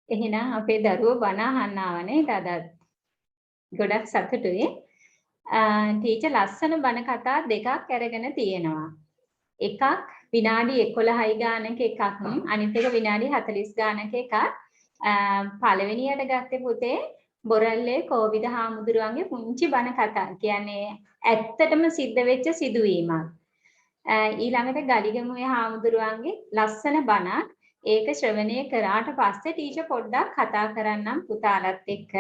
එහෙනම් අපේ දරුවෝ බණ අහන්න ආවනේ අදත්. ගොඩක් සතුටුයි. ටීචර් ලස්සන බණ කතා දෙකක් අරගෙන තියෙනවා. එකක් විනාඩි 11යි ගානක එකක් අනිත් එක විනාඩි 40 ගානක එකක්. පළවෙනියට ගත්තේ පුතේ බොරැල්ලේ කෝවිද හාමුදුරුවන්ගේ පුංචි බණ කතා. කියන්නේ ඇත්තටම සිද්ධ වෙච්ච සිදුවීමක්. ඊළඟට ගලිගමුවේ හාමුදුරුවන්ගේ ලස්සන බණක්. ඒක ශ්‍රවණය කරාට පස්සේ ටීචර් පොඩ්ඩක් කතා කරන්නම් පුතාලත් එක්ක.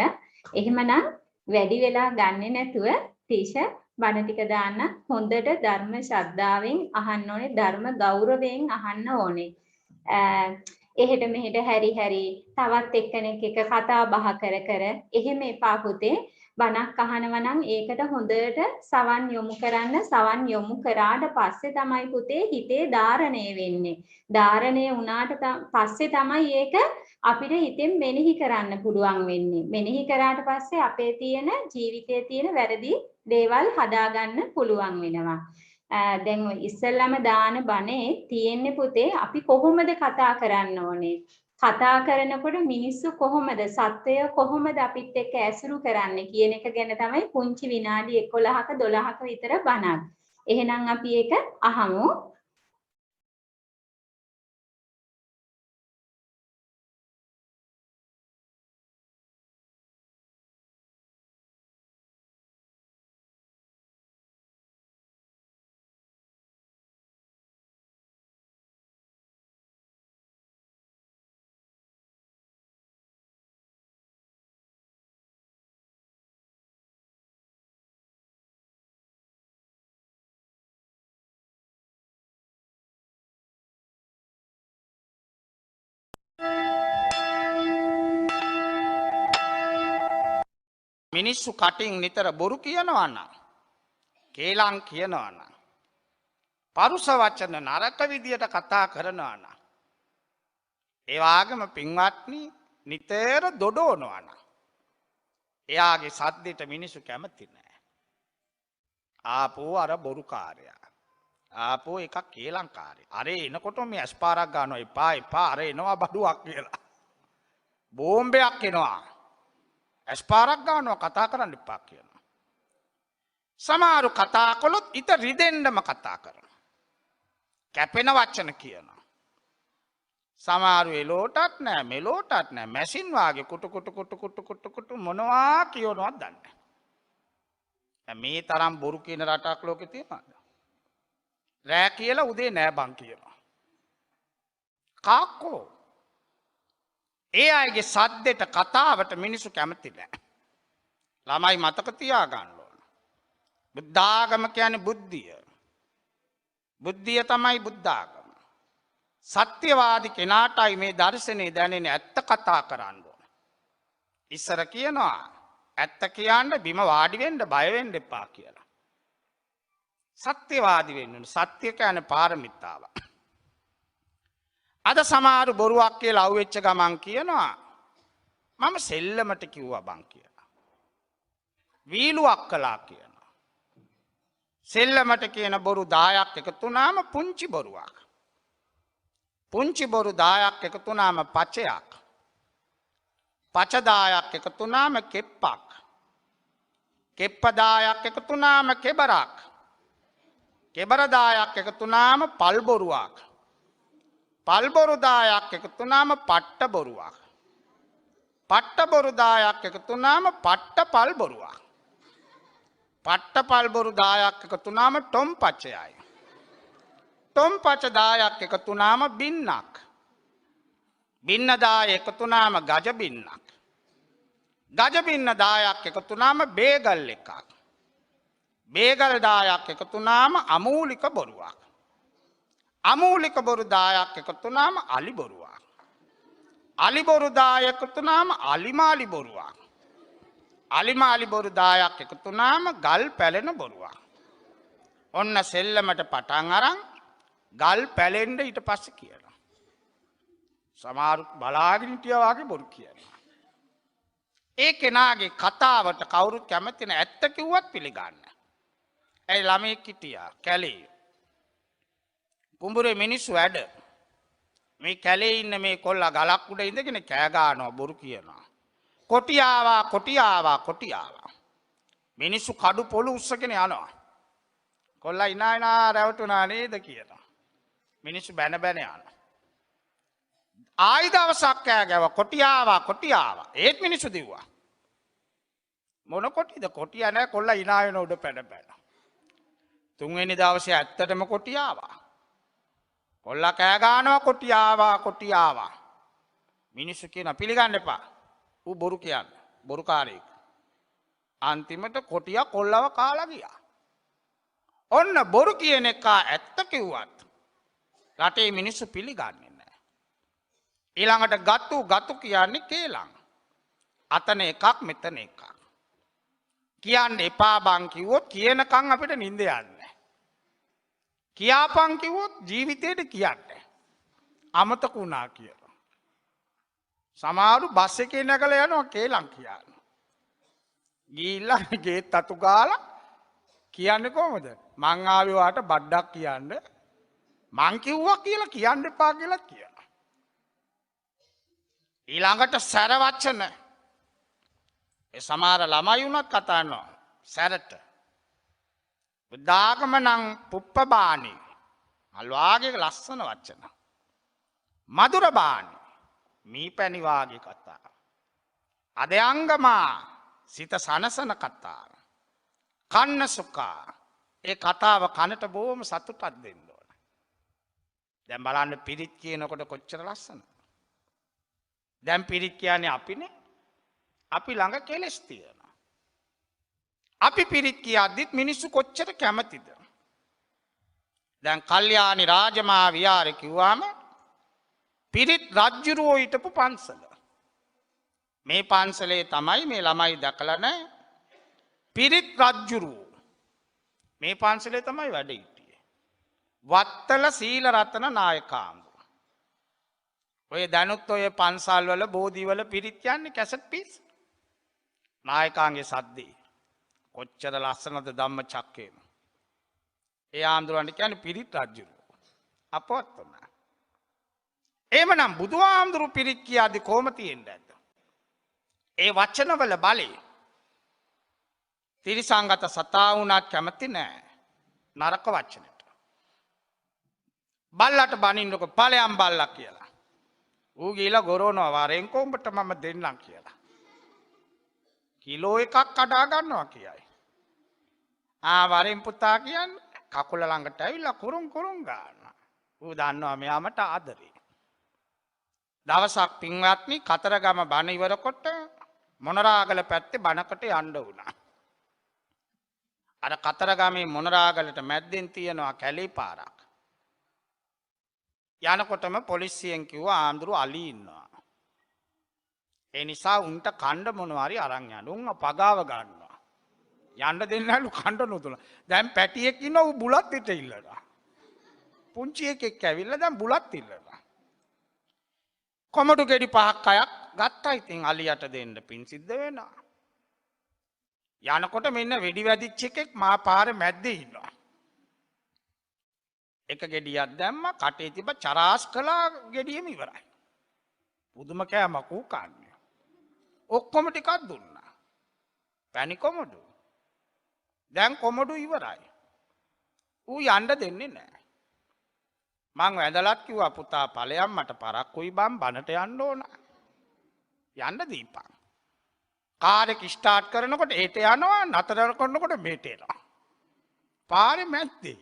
එහෙමනම් වැඩි වෙලා ගන්නෙ නැතුව ටීචර් බණ ටික දාන්න හොඳට ධර්ම ශ්‍රද්ධාවෙන් අහන්න ඕනේ ධර්ම ගෞරවයෙන් අහන්න ඕනේ. එහෙට මෙහෙට හැරි තවත් එක්කෙනෙක් එක කතා බහ කර එහෙම එපා පුතේ. බණක් අහනවා නම් ඒකට හොඳට සවන් යොමු කරන්න සවන් යොමු කරාට පස්සේ තමයි පුතේ හිතේ ධාරණය වෙන්නේ. ධාරණය වුණාට පස්සේ තමයි ඒක අපිට හිතෙන් මෙනෙහි කරන්න පුළුවන් වෙන්නේ. මෙනෙහි කරාට පස්සේ අපේ තියෙන ජීවිතයේ තියෙන වැරදි දේවල් හදාගන්න පුළුවන් වෙනවා. දැන් ඔය ඉස්සෙල්ලාම දාන බණේ තියෙන්නේ පුතේ අපි කොහොමද කතා කරන්න ඕනේ? කතා කරනකොට මිනිස්සු කොහොමද සත්වය කොහොමද අපිත් එක්ක ඇසුරු කරන්නේ කියන එක ගැන තමයි පුංචි විනාඩි 11ක 12ක විතර බණක්. එහෙනම් අපි ඒක අහමු. මිනිස්සු කටින් නිතර බොරු කියනවා නම් කේලම් කියනවා නම් පරුස වචන නරක විදියට කතා කරනවා නම් ඒ වගේම පින්වත්නි නිතර දොඩවනවා නම් එයාගේ සද්දෙට මිනිස්සු කැමති නැහැ. ආපෝ අර බොරුකාරයා. ආපෝ එකක් කේලම්කාරයා. අර එනකොට මේ ඇස්පාරක් ගන්නවා එපා අර එනවා බඩුවක් කියලා. බෝම්බයක් එනවා. ඇස්පාරක් ගන්නවා කතා කරන්න එපා කියනවා. සමහරු කතා කළොත් ඊට රිදෙන්නම කතා කරනවා. කැපෙන වචන කියනවා. සමහරු එලෝටත් නෑ මෙලෝටත් නෑ මැෂින් වාගේ කුටු මොනවා කියනවද දන්නේ නැහැ. මේ තරම් බොරු කියන රටක් ලෝකේ තියෙනවද? රෑ කියලා උදේ නෑ බං කියනවා. කාක්කෝ ඒ අයගේ සද්දෙට කතාවට මිනිස්සු කැමති නැහැ. ළමයි මතක තියාගන්න ඕන. බුද්ධාගම කියන්නේ බුද්ධිය. බුද්ධිය තමයි බුද්ධාගම. සත්‍යවාදී කෙනාටයි මේ දර්ශනේ දැනෙන්නේ ඇත්ත කතා කරන්න ඕන. ඉස්සර කියනවා ඇත්ත කියන්න බිම වාඩි වෙන්න බය වෙන්න එපා කියලා. සත්‍යවාදී වෙන්න ඕන. සත්‍ය කියන්නේ පාරමිතාවක්. අද සමහර බොරුවක් කියලා අවුෙච්ච ගමන් කියනවා මම සෙල්ලමට කිව්වා බං කියලා. වීලුවක් කළා කියනවා. සෙල්ලමට කියන බොරු 10ක් එකතු වුණාම පුංචි බොරුවක්. පුංචි බොරු 10ක් එකතු වුණාම පචයක්. පච 10ක් එකතු වුණාම කෙප්පක්. කෙප්ප 10ක් එකතු වුණාම කෙබරක්. කෙබර 10ක් එකතු වුණාම පල් බොරුවක්. පල්බොරු 10ක් එකතු වුණාම පට්ට බොරුවක්. පට්ට බොරු 10ක් එකතු වුණාම පට්ට පල් බොරුවක්. පට්ට පල් බොරු 10ක් එකතු වුණාම ටොම් පචයයි. ටොම් පච 10ක් එකතු වුණාම බින්නක්. බින්න 10 එකතු වුණාම ගජ බින්නක්. ගජ බින්න 10ක් එකතු වුණාම බේගල් එකක්. බේගල් 10ක් එකතු වුණාම අමූලික බොරුවක්. අමූලික බොරු 10ක් එකතු වුණාම අලි බොරුවක්. අලි බොරු 10 එකතු වුණාම අලිමාලි බොරුවක්. අලිමාලි බොරු 10ක් එකතු වුණාම ගල් පැලෙන බොරුවක්. ඔන්න සෙල්ලමට පටන් අරන් ගල් පැලෙන්න ඊට පස්සේ කියනවා. සමහර බලාගෙන හිටියා වගේ බොරු කියනවා. ඒ කෙනාගේ කතාවට කවුරුත් කැමති නැහැ. ඇත්ත කිව්වත් පිළිගන්නේ. ඒ ළමෙක් හිටියා කැලේ. කුඹුරේ මිනිස්සු වැඩ. මේ කැලේ ඉන්න මේ කොල්ලා ගලක් උඩ ඉඳගෙන කෑ ගන්නවා බොරු කියනවා. කොටි ආවා කොටි ආවා කොටි ආවා. මිනිස්සු කඩු පොළු උස්සගෙන යනවා. කොල්ලා ඉනා රැවටුණා නේද කියලා. මිනිස්සු බැන බැන යනවා. ආයි දවසක් කෑ ගැව්වා කොටි ආවා කොටි ආවා. ඒත් මිනිස්සු දිව්වා. මොන කොටිද කොටිය නැහැ කොල්ලා ඉනා වෙන උඩ පැන පැන. තුන්වෙනි දවසේ ඇත්තටම කොටි ආවා. කොල්ලා කෑ ගන්නවා කොටි ආවා කොටි ආවා. මිනිස්සු කියන පිළිගන්න එපා. ඌ බොරු කියන්නේ. බොරුකාරයෙක්. අන්තිමට කොටිය කොල්ලව කාලා ගියා. ඔන්න බොරු කියන එක ඇත්ත කිව්වත් රටේ මිනිස්සු පිළිගන්නේ නැහැ. ඊළඟට ගතු කියන්නේ කේලම්. අතන එකක් මෙතන එකක්. කියන්න එපා බං කිව්වොත් කියනකම් අපිට නිින්ද යන්නේ. කියාපන් කිව්වොත් ජීවිතේට කියන්නේ. අමතක වුණා කියලා. සමහරු බස් එකේ නැගලා යනවා කේලම් කියනවා. ගිහිල්ලා ගේත් අතු ගාලා කියන්නේ කොහමද? මං ආවේ වාට බඩක් කියන්න. මං කිව්වා කියලා කියන්න එපා කියලා කියනවා. ඊළඟට සැර වචන. ඒ සමහර ළමයි උනත් කතා කරනවා සැරට. බුද්ධාගම නම් පුප්පබාණි. අල්වාගේ ලස්සන වචන. මధుර බාණි. මීපැණි වාගේ කතා. අධ්‍යංගමා සිත සනසන කතා. කන්න සුඛා. ඒ කතාව කනට බොහොම සතුටක් දෙන්න ඕන. දැන් බලන්න පිරිත් කියනකොට කොච්චර ලස්සනද. දැන් පිරිත් කියන්නේ අපිනේ. අපි ළඟ කෙලස් තියෙනවා. අපි පිරිත් කියද්දිත් මිනිස්සු කොච්චර කැමතිද? දැන් කල්යාණි රාජමහා විහාරේ කිව්වම පිරිත් රජ්ජුරුවෝ හිටපු පන්සල. මේ පන්සලේ තමයි මේ ළමයි දැකලා නැහැ. පිරිත් රජ්ජුරුවෝ මේ පන්සලේ තමයි වැඩ හිටියේ. වත්තල සීල රතන නායකාංග. ඔය දැනුත් ඔය පන්සල් වල බෝධි වල පිරිත් යන්නේ කැසට් පිස්. නායකාංගේ සද්දේ. කොච්චර ලස්සනද ධම්මචක්කේම. ඒ ආන්දරවන්ට කියන්නේ පිරිත් රජ්ජුරුවෝ. අපවත් වුණා. එහෙමනම් බුදුහාමුදුරු පිරිත් කියද්දි කොහොම තියෙන්නේ? ඒ වචනවල බලය තිරිසංගත සතා වුණත් කැමති නෑ නරක වචනට. බල්ලට බනින්නකො ඵලයන් බල්ලා කියලා. ඌ ගිහලා ගොරවනවා වරෙන් කොඹට මම දෙන්නම් කියලා. කිලෝ එකක් කඩා ගන්නවා කියයි. වරෙන් පුතා කියන්නේ කකුල ළඟට ඇවිල්ලා කුරුම් ගන්නවා. ඌ දන්නවා මෙයාමට ආදරේ. දවසක් පින්වත්නි කතරගම බණ ඉවරකොට මොනරාගල පැත්තේ බණකට යන්න වුණා. අර කතරගමේ මොනරාගලට මැද්දෙන් තියෙනවා කැලේ පාරක්. යනකොටම පොලිසියෙන් කිව්වා ආන්දරු අලි ඉන්නවා. ඒ නිසා උන්ට කණ්ඩ මොනවාරි අරන් යන්න. උන් පගාව ගන්නවා. යන්න දෙන්නලු කණ්ඩ නොදුන. දැන් පැටියෙක් ඉන්නවා ඌ බුලත් පිට ඉල්ලනවා. පුංචි එකෙක් ඇවිල්ලා දැන් බුලත් ඉල්ලනවා. කොමඩු ගෙඩි 5ක් 6ක් ගත්තා. ඉතින් අලියට දෙන්න පින් සිද්ධ වෙනවා. යනකොට මෙන්න වෙඩි වැදිච්ච එකෙක් මා පාරේ මැද්දේ ඉන්නවා. එක ගෙඩියක් දැම්මා කටේ තිබ්බ චරාස් කළා ගෙඩියම ඉවරයි. පුදුම කෑමක් ඌ කන්නේ. ඔක්කොම ටිකක් දුන්නා. පැණි කොමඩු. දැන් කොමඩු ඉවරයි. ඌ යන්න දෙන්නේ නැහැ. මං වැඳලත් කිව්වා පුතා ඵලයන් මට පරක්කුයි බම් බනට යන්න ඕන. යන්න දීපන්. කාර් එක ස්ටාර්ට් කරනකොට ඒට යනවා නතර කරනකොට මේට එනවා. පාරේ මැද්දේ.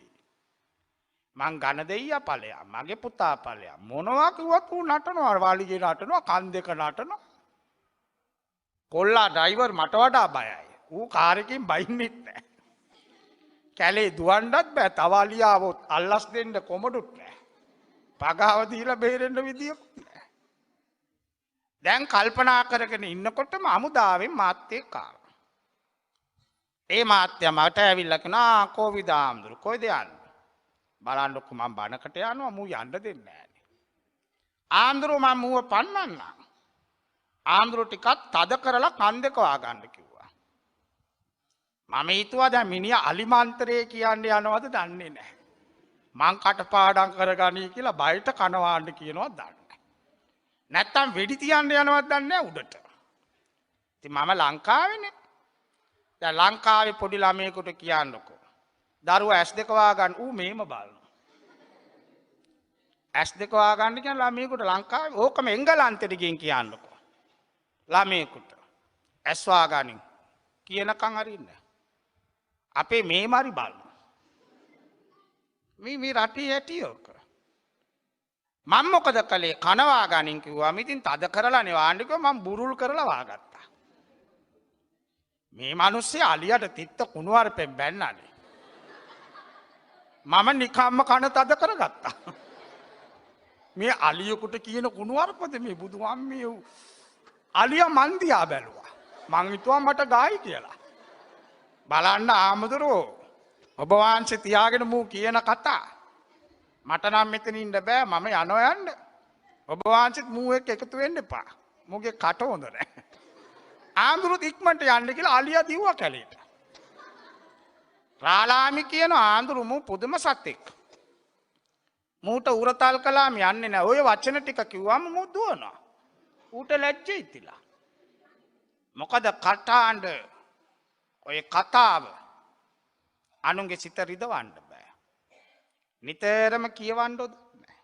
මං ඝන දෙයියා ඵලයන් මගේ පුතා ඵලයන් මොනවා කිව්වත් ඌ නටනවා වාලිගේ නටනවා කන් දෙක නටනවා. කොල්ලා ඩ්‍රයිවර් මට වඩා බයයි. ඌ කාර් එකකින් බයින්නෙත් නැහැ. කැලේ දුවන්නත් බෑ. තවාලියාවොත් අල්ලස් දෙන්න කොමඩුත් නැහැ. පගාව දීලා බේරෙන්න විදියකුත් නැහැ. දැන් කල්පනා කරගෙන ඉන්නකොටම අමුදාවෙන් මාත්‍යෙක් ආවා. ඒ මාත්‍යා මට ඇවිල්ලා කිව්වා කොවිද ආම්දුරු කොයිද යන්නේ? බලන්නකො මම බණකට යනවා මූ යන්න දෙන්නේ නැහැ. ආම්දුරු මම මූව පන්නන්නම්. ආම්දුරු ටිකක් තද කරලා කන් දෙක වාගන්න කිව්වා. මම හිතුවා දැන් මිනිහා අලිමන්ත්‍රේ කියන්නේ යනවද දන්නේ නැහැ. මං කටපාඩම් කරගනී කියලා බයට කනවාන්න කියනවත් දන්නේ. නැත්තම් වෙඩි තියන්න යනවත් දන්නේ නැහැ උඩට. ඉතින් මම ලංකාවේනේ. දැන් ලංකාවේ පොඩි ළමයෙකුට කියන්නකෝ. දරුවා S2 වාගන්න ඌ මේම බලනවා. S2 වාගන්න කියන ළමයෙකුට ලංකාවේ ඕකම එංගලන්තෙට ගිහින් කියන්නකෝ. ළමයෙකුට S වාගන්න කියනකම් හරින්නේ. අපේ මේම හරි බලනවා. මේ රටේ ඇටියෝක. මම මොකද කළේ කනවා ගනින් කිව්වා. ඉතින් තද කරලා නේ වාන්න කිව්වා මම බුරුල් කරලා වාගත්තා. මේ මිනිස්සේ අලියට තිත්ත කුණුවarpෙන් බැන්නනේ. මම නිකම්ම කන තද කරගත්තා. මේ අලියෙකුට කියන කුණුවarpද මේ බුදුහාමී අලියා මන් දිහා බැලුවා. මං හිතුවා මට ගායි කියලා. බලන්න ආමුදුරෝ ඔබ වහන්සේ තියාගෙන මූ කියන කතා මට නම් මෙතන ඉන්න බෑ මම යනවා යන්න. ඔබ වහන්සේත් මූ එක්ක එකතු වෙන්න එපා. මූගේ කට හොඳ නැහැ. ආමුදුරුත් ඉක්මනට යන්න කියලා අලියා දිව්වා කැලේට. රාලාමි කියන ආමුදුරු මූ පුදුම සතෙක්. මූට උරතල් කළාම යන්නේ නැහැ. ඔය වචන ටික කිව්වම මූ දුවනවා. ඌට ලැජ්ජයි තිලා. මොකද කටාඬ ඔය කතාව අනුන්ගේ සිත රිදවන්න බෑ. නිතරම කියවන්න ඕනේ.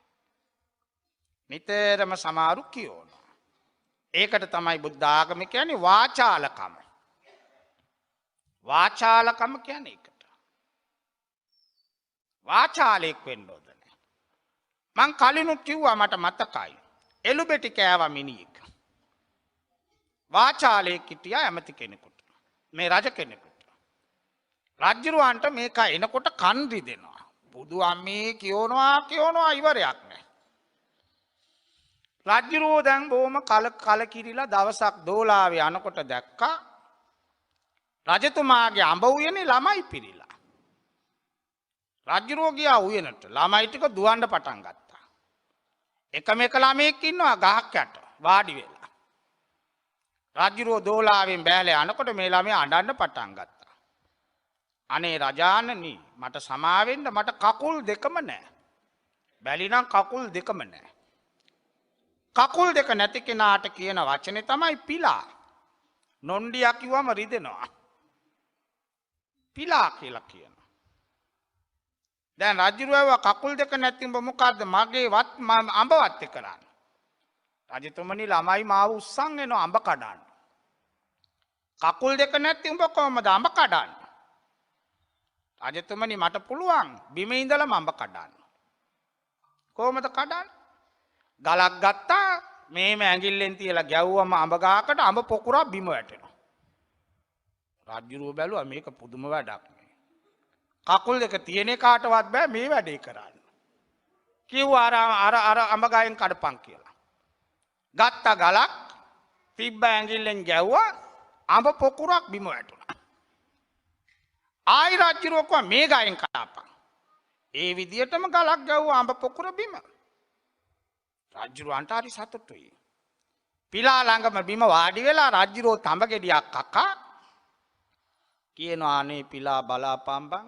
නිතරම සමහරු කියවනවා. ඒකට තමයි බුද්ධ ආගම කියන්නේ වාචාලකම. වාචාලකම කියන්නේ ඒකට. වාචාලෙක් වෙන්න ඕනේ. මං කලිනුත් කිව්වා මට මතකයි. එළුබෙටි කෑවා මිනිහෙක්. වාචාලෙක් හිටියා ඇමති කෙනෙකුට. මේ රජ කෙනෙකුට. රජුරවන්ට මේක එනකොට කන් රිදෙනවා. බුදු අම්මේ කියනවා ඉවරයක් නැහැ. රජුරෝ දැන් බොහොම කලකිරිලා දවසක් දෝලාවේ යනකොට දැක්කා රජතුමාගේ අඹ උයනේ ළමයි පිරිලා. රජුරෝ ගියා උයනට. ළමයි ටික දුවන්න පටන් ගත්තා. එකම එක ළමයෙක් ඉන්නවා ගහක් යට වාඩි වෙලා. රජුරෝ දෝලාවෙන් බෑලා යනකොට මේ ළමයා අඬන්න පටන් ගත්තා. අනේ රජාණනි මට සමාවෙන්න මට කකුල් දෙකම නැහැ. බැලි නම් කකුල් දෙකම නැහැ. කකුල් දෙක නැති කෙනාට කියන වචනේ තමයි පිලා. නොණ්ඩියා කිව්වම රිදෙනවා. පිලා කියලා කියනවා. දැන් රජුරව කකුල් දෙක නැතිව මොකද්ද මගේ අඹවත් කරන්නේ. රජතුමනි ළමයි මාව උස්සන් එනවා අඹ කඩන්න. කකුල් දෙක නැති උඹ කොහමද අඹ කඩන්නේ? රජතුමනි මට පුළුවන් බිම ඉඳලා අඹ කඩන්න. කොහමද කඩන්නේ? ගලක් ගත්තා මේම ඇඟිල්ලෙන් තියලා ගැව්වම අඹ ගහකට අඹ පොකුරා බිම වැටෙනවා. රජුරෝ බැලුවා මේක පුදුම වැඩක් නේ. කකුල් දෙක තියෙන කාටවත් බෑ මේ වැඩේ කරන්න. කිව්වා අර අඹ ගහෙන් කඩපන් කියලා. ගත්ත ගලක් තිබ්බ ඇඟිල්ලෙන් ගැව්වා අඹ පොකුරක් බිම වැටුණා. ආයි රජුරෝ කිව්වා මේ ගහෙන් කඩපන්. ඒ විදියටම ගලක් ගැව්වා අඹ පොකුර බිම. රජුරවන්ට හරි සතුටුයි. පිලා ළඟම බිම වාඩි වෙලා රජුරෝ තඹ ගෙඩියක් කකා කියනවා අනේ පිලා බලාපම්බන්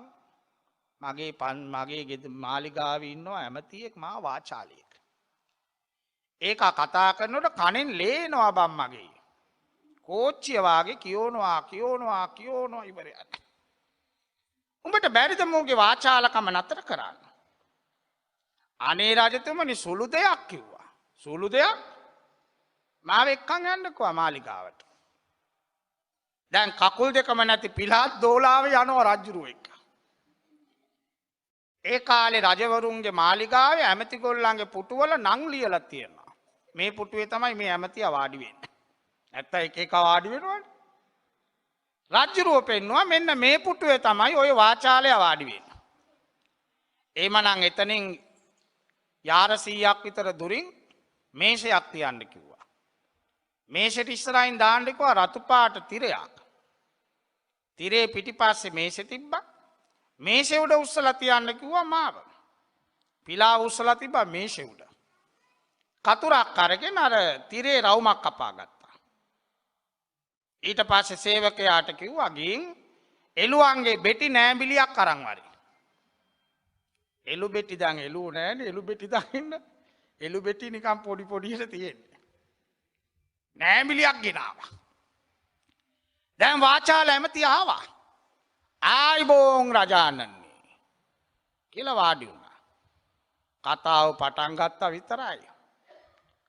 මගේ ගෙද මාලිගාවේ ඉන්නවා ඇමතියෙක් මා වාචාලියෙක්. ඒක කතා කරනකොට කනෙන් ලේනවා බම් මගේ. කෝච්චිය වාගේ කියනවා ඉවරයක්. උඹට බැරිද මෝගේ වාචාලකම නතර කරන්න? අනේ රජතුමනි සුළු දෙයක් කිව්වා. සුළු දෙයක් මාව එක්කන් යන්නකෝ මාලිගාවට. දැන් කකුල් දෙකම නැති පිලාත් දෝලාවේ යනවා රජුරුව එක්ක. ඒ කාලේ රජවරුන්ගේ මාලිගාවේ ඇමතිගොල්ලන්ගේ පුටුවල නම් ලියලා තියෙනවා. මේ පුටුවේ තමයි මේ ඇමතියා වාඩි වෙන්නේ. නැත්තම් එක එක වාඩි වෙනවනේ. රජුරුව පෙන්නවා මෙන්න මේ පුටුවේ තමයි ওই වාචාලය වාඩි වෙන්නේ. එhmenan එතනින් යාර 100ක් විතර දුරින් මේෂයක් තියන්න කිව්වා. මේෂෙට ඉස්සරහින් දාන්න කිව්වා රතු පාට තිරයක්. තිරේ පිටිපස්සේ මේෂෙ තිබ්බා. මේෂෙ උඩ උස්සලා තියන්න කිව්වා මාව. පිලා උස්සලා තිබ්බා මේෂෙ උඩ. කතුරක් අරගෙන අර තිරේ රවුමක් කපා ගත්තා. ඊට පස්සේ සේවකයාට කිව්වා ගින් එළුවන්ගේ බෙටි නෑඹිලියක් අරන් වරි. එළු බෙටි දන් එළු නෑනේ එළු බෙටි දකින්න. එළු බෙටි නිකන් පොඩි පොඩියට තියෙන්නේ. නෑමිලියක් ගෙනාවා. දැන් වාචාල ඇමති ආවා. ආයිබෝන් රජාණන්නේ කියලා වාඩි වුණා. කතාව පටන් ගත්තා විතරයි.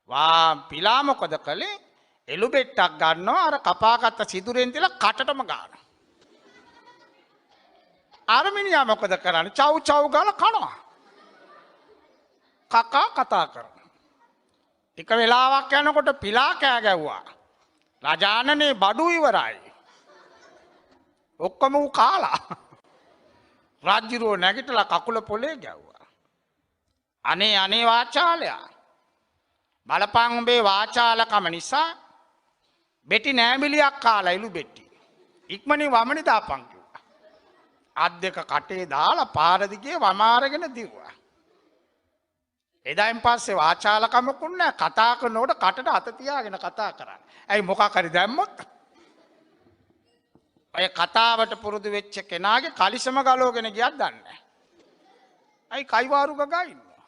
වා පිලා මොකද කළේ? එළු බෙට්ටක් ගන්නවා අර කපාගත්ත සිදුරෙන් තියලා කටටම ගන්නවා. අර මිනිහා මොකද කරන්නේ? චව් චව් ගාලා කනවා. කකා කතා කරනවා. ටික වෙලාවක් යනකොට පිලා කෑ ගැව්වා. රජාණනේ බඩු ඉවරයි. ඔක්කොම ඌ කාලා. රාජ්‍යරෝ නැගිටලා කකුල පොලේ ගැව්වා. අනේ අනේ වාචාලයා. බලපං උඹේ වාචාලකම නිසා බෙටි නෑමිලියක් කාලා එළු බෙටි. ඉක්මනින් වමනේ දාපන් කිව්වා. අත් දෙක කටේ දාලා පාර දිගේ වමාරගෙන දිව්වා. එදායින් පස්සේ වාචාලකමකුත් නැහැ. කතා කරනකොට කටට අත තියාගෙන කතා කරන්නේ. ඇයි මොකක් හරි දැම්මොත් ඔය කතාවට පුරුදු වෙච්ච කෙනාගේ කලිසම ගලවගෙන ගියත් දන්නේ නැහැ. අයි කයිවාරු ගගා ඉන්නවා.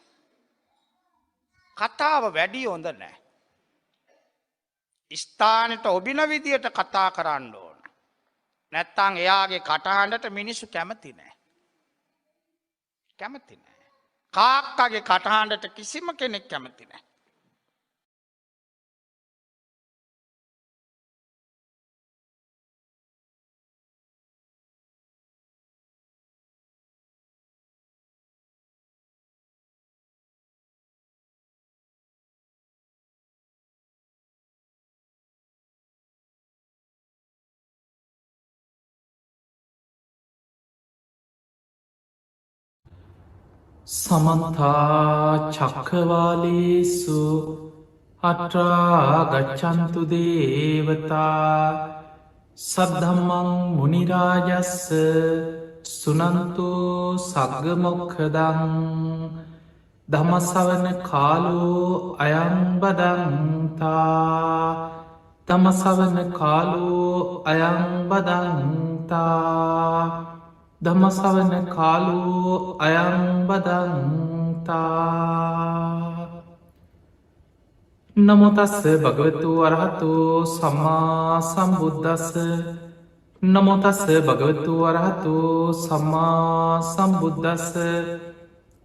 කතාව වැඩි හොඳ නැහැ. ස්ථානෙට ඔබින විදියට කතා කරන්න ඕන. නැත්තම් එයාගේ කටහඬට මිනිස්සු කැමති නැහැ. කැමති නැහැ. කාක්කගේ කටහඬට කිසිම කෙනෙක් කැමති නැහැ. සමන්තා චක්කවාලේසු අත්‍රා ගච්ඡන්තු දේවතා සද්ධම්මං මුනි රාජස්ස සුනන්තු සග්ග මොක්ඛදං ධම්මස්සවන කාලෝ අයං බදන්තා ධම්මස්සවන කාලෝ අයං බදන්තා ධම්මසවන කාලෝ අයං බදන්තා නමෝ තස්ස භගවතු අරහතු සම්මා සම්බුද්දස්ස නමෝ තස්ස භගවතු අරහතු සම්මා සම්බුද්දස්ස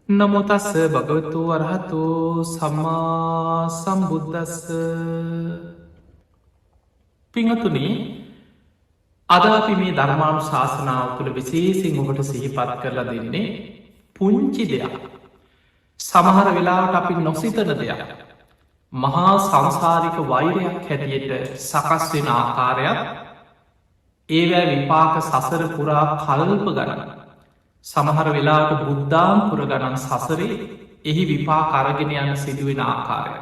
නමෝ තස්ස භගවතු අරහතු සම්මා සම්බුද්දස්ස පිංහතුනි අද අපි මේ ධර්මාණු ශාසනාව තුළ විශේසින් ඔබට සිහිපත් කරලා දෙන්නේ පුංචි දෙයක්. සමහර වෙලාවට අපි නොසිතන දෙයක්. මහා සංසාරික වෛරයක් හැටියට සකස් වෙන ආකාරයක් ඒවැ විපාක සසර පුරා කල්ප ගණන. සමහර වෙලාවට බුද්ධාම්පුර ගණන් සසරේ එහි විපාක අරගෙන යන සිදුවෙන ආකාරය.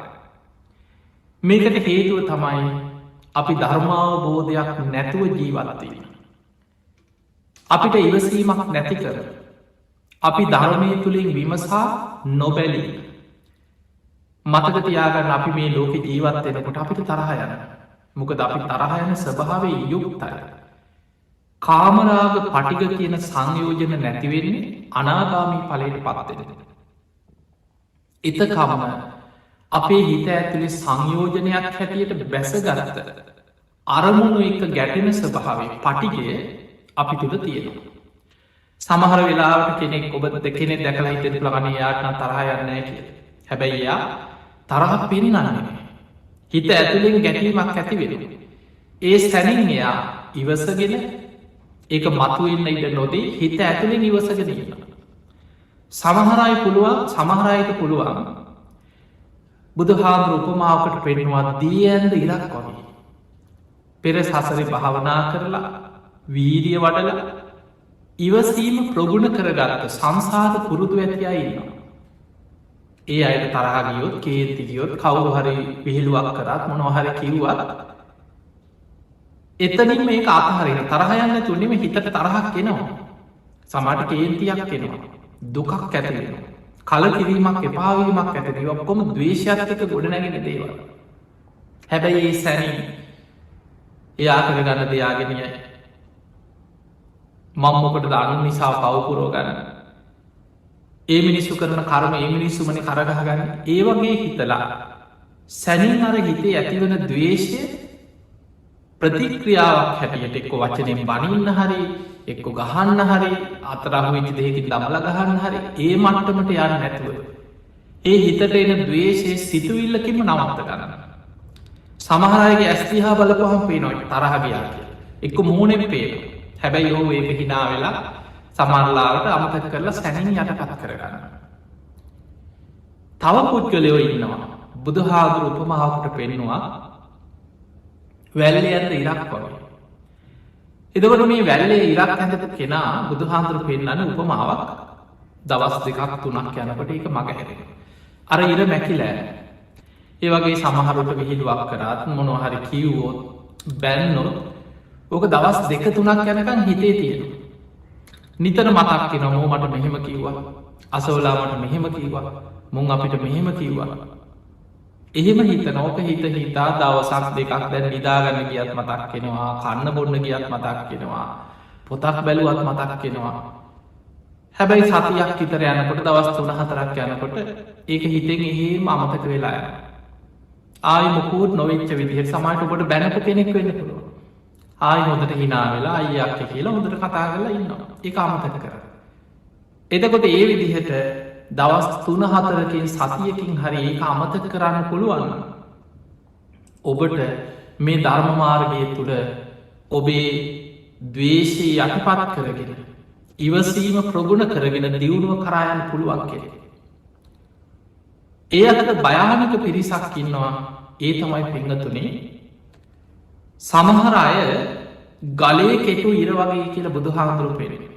මේකට හේතුව තමයි අපි ධර්මාවබෝධයක් නැතුව ජීවත්වීම. අපිට ඉවසීමක් නැති කර. අපි ධර්මය තුළින් විමසා නොබැලී. මතකතියාගන්න අපි මේ ලෝක ජීවත්වෙනකොට අපිට තරහයන. මොකද අපි තරහයන ස්වභාවේ යුක්තය. කාමරාග පටික කියන සංයෝජන නැතිවෙන්නේ අනාගාමී පලයට පත්වෙන. එතකම අපේ හිත ඇතුළේ සංයෝජනයක් හැටියට බැසගරත අරමුණු එක ගැටෙන ස්වභාවේ පටිගය අපි තුළ තියෙනවා. සමහර වෙලාවට කෙනෙක් ඔබ දෙකෙනෙ දැකලා හිතෙන ලගන යාටන තරහයන්නෑ කිය. හැබැයි එයා තරහ පෙන්නන්නේ. හිත ඇතුළෙන් ගැටීමක් ඇති වෙන. ඒ සැනින් එයා ඉවසගෙන ඒක මතුවෙන්න ඉට නොදී හිත ඇතුළෙන් ඉවසගෙනන්න. සමහරයි පුළුවන් සමහරයට පුළුවන් බුදුහාමුදුරු උපමාවකට පෙන්වා දී ඇන්ද ඉරක් වගේ. පෙර සසරි භාවනා කරලා වීරිය වඩල ඉවසීම ප්‍රගුණ කරගත්ත සංසාධ පුරුදු ඇතියි ඉන්නවා. ඒ අයට තරහගියොත් කේතිගියොත් කවුරු හරි විහිළුවක් කරත් මොනොහරි කිව්වත් එතනින් මේ අතහරින තරහයන්න තුන්නෙම හිතට තරහක් කෙනවා. සමට කේන්තියක් කෙනවා. දුකක් ඇතිවෙනවා. කල කිරීමක් එපාවීමක් ඇති ඔක්කොම දවේශයක්ක ගොඩනැගෙන දේවල්. හැබැයි ඒ සැනින් එයා කර ගන්න දෙයාගෙනය මංමොකට දනු නිසා පවපුරෝ ගන්න. ඒ මිනිස්සු කරන කර්ම ඒ මිනිස්සුමන කරගහගන්න ඒ වගේ හිතලා සැනින් අර හිතේ ඇතිවන දවේශය ප්‍රතික්‍රියාවක් හැටියට එක්ක වචනයෙන් බනින්න හරි එක්ක ගහන්න හරි අතරහු විචි දෙයකින් දමල ගහන්න හරි ඒ මට්ටමට යන්න නැතුව ඒ හිතට එන දවේශය සිතුවිල්ලකින්ම නවත්ත ගන්න සමහරගේ ඇස්තිහා බලපහම් පේනොයි තරහගයා කිය එක්ක මූනෙන් පේන හැබැයි යෝ ඒක හිනා වෙලා සමරලාවට අමතක කරලා සැනින් යටපත් කරගන්න තව පුද්ගලයෝ ඉන්නවා බුදුහාදුර උපමහාකට පෙන්නවා වැල්ලේ ඇත ඉරක් වගේ එදකට මේ වැල්ලේ ඉරක් ඇඳපු කෙනා බුදුහාදුර පෙන්න්නන උපමාවක් දවස් දෙකක් තුනක් යනකොට එක මග හැරෙන අර ඉර මැකිලෑ ඒ වගේ සමහරුට විහිළුවක් කරත් මොනොහරි කිව්වෝත් බැන්නොත් ඕක දවස් දෙක තුනක් යනකන් හිතේ තියෙන නිතර මතක්ක නොමෝ මට මෙහෙම කිව්වා අසෝලාමට මෙහෙම කිව්වා මුං අපිට මෙහෙම කිව්වා එහෙම හිත නෝක හිත හිතා දවසක් දෙකක් දැන් නිදාගන්න ගියත් මතක් කෙනවා කන්න බොන්න ගියත් මතක් කෙනවා පොතක් බැලුවත් මතක් කෙනවා හැබැයි සතියක් විතර යනකොට දවස් 3-4ක් යනකොට ඒක හිතෙන් එහෙම අමතක වෙලා යනවා ආයි මොකුත් නොවෙච්ච විදිහට සමහරට ඔබට බැනපු කෙනෙක් වෙන්න පුළුවන් ආයි හොඳට හිනා වෙලා අයියක් කියලා හොඳට කතා කරලා ඉන්නවා ඒක අමතක කර එතකොට ඒ විදිහට දවස් 3-4කින් සතියකින් හරි ඒක අමතක කරන්න පුළුවන් ඔබට මේ ධර්මමාර්ගය තුළ ඔබේ දවේශී යටපත් කරගෙන ඉවසීම ප්‍රගුණ කරගෙන දියුණුව කරායන් පුළුවන් කෙරේ ඒ අතට භයානක පිරිසක් ඉන්නවා ඒ තමයි පිංගතුනේ සමහර අය ගලේ කෙටු ඉර වගේ කියල බුදුහාමුදුරු පෙරේ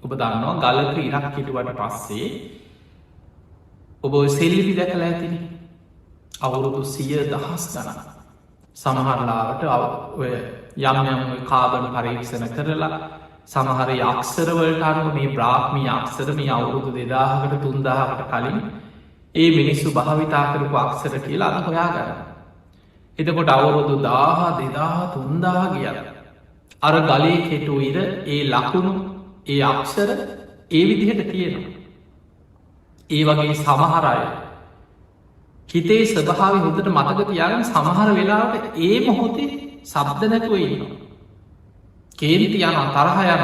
ඔබ දන්නවා ගලක ඉරක් කෙටුවට පස්සේ ඔබ සෙල්ලිපි දැකලා ඇතින අවුරුදු 100,000 ගණන සමහරලාවට යම් කාබන පරීක්ෂණ කරලා සමහර අක්ෂරවලට අනුව මේ බ්‍රාහ්මී අක්ෂර මේ අවුරුදු 2000කට 3000කට කලින් ඒ මිනිස්සු භාවිතා කරපු අක්ෂර කියලා අද හොයා ගන්න එතකොට අවුරුදු 1000 2000 3000 ගිය අර ගලේ කෙටු ඉර ඒ ලකුණු ඒ අක්ෂර ඒ විදිහට තියෙනවා ඒ වගේ සමහර අය හිතේ ස්වභාවය හොඳට මතක තියාගෙන සමහර වෙලාවට ඒ මොහොතේ ශබ්ද නැතුව ඉන්නවා කේන්ති යන තරහ යන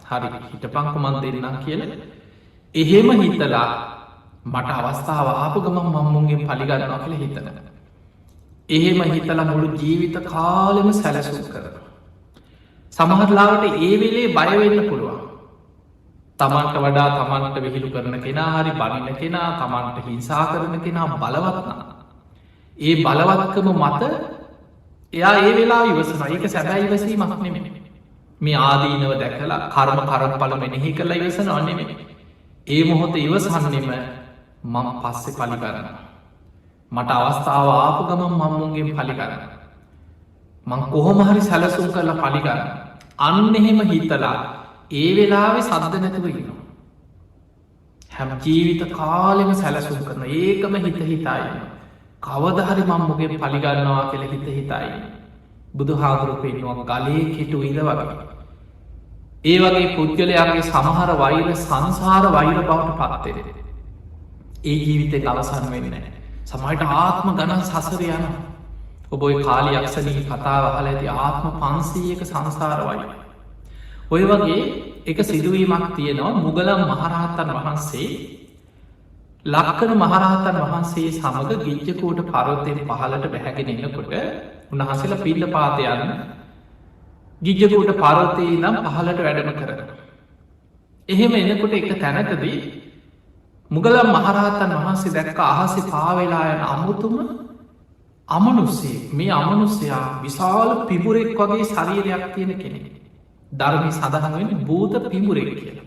හරි හිටපංකු මන් දෙන්නම් කියලා එහෙම හිතලා මට අවස්ථාව ආපු ගමන් මම්මුන්ගේ පලිගන්නවා කියලා හිතන එහෙම හිතලා මුළු ජීවිත කාලෙම සැලසුම් කරනවා සමහරලාවට ඒ වෙලේ බයවෙන්න පුළුවන් තමන්ට වඩා තමන්ට විහිළු කරන කෙනා හරි බනින්න කෙනා තමන්ට හිංසා කරන කෙනා බලවත්නා ඒ බලවත්කම මත එයා ඒ වෙලා ඉවසන ඒක සැබැයි ඉවසීමක් නෙමෙයි මේ ආදීනව දැකලා කර්ම කරපල මෙනෙහි කරලා ඉවසන අන්නෙම ඒ මොහොත ඉවසන්නෙම මම පස්සෙ පලි කරන්න මට අවස්ථාව ආපු ගමන් මම්මුන්ගේ පලි කරන්න මං කොහොම හරි සැලසුම් කරලා පලි කරන්න අන්න එහෙම හිතලා ඒ වෙලාවෙ සද්ද නැතුව ඉන්නවා හැම ජීවිත කාලෙම සැලසුම් කරන ඒකම හිත හිතායි කවදහරි මම්මුගේ පලිගන්නවා කෙළ හිත හිතායි බුදු හාදුරු පෙන්වා ගලේ කෙටු ඉද වගේ ඒ වගේ පුද්ගලයාගේ සමහර වෛර සංසාර වෛර බවට පත්තෙර ඒ ජීවිතය අවසන් වෙන්න සමයිට ආත්ම ගණන් සසර යන ඔබොයි කාලි යක්ෂණී කතාව හල ඇති ආත්ම 500ක සංසාර වෛර ඔය වගේ එක සිදුවීමක් තියෙනවා මුගලන් මහරහතන් වහන්සේ ලක්කන මහරහතන් වහන්සේ සමඟ ගිජ්ජකෝට පරවතයෙන් පහලට බැහැගෙන එන්නකොට උන්හසල පිල්ල පාතයන්න ගිජ්ජකෝට පරවතයේ නම් පහලට වැඩම කරන එහෙම එනකොට එක තැනකදී මුගලන් මහරහතන් වහන්සේ දැක්ක අහසේ පාවෙලා යන අමුතුම අමනුස්සේ මේ අමනුස්සයා විශාල පිබුරෙක් වගේ ශරීරයක් තියෙන කෙනෙ ධර්මය සඳහන් වෙන භූත පිබුරෙක් කියලා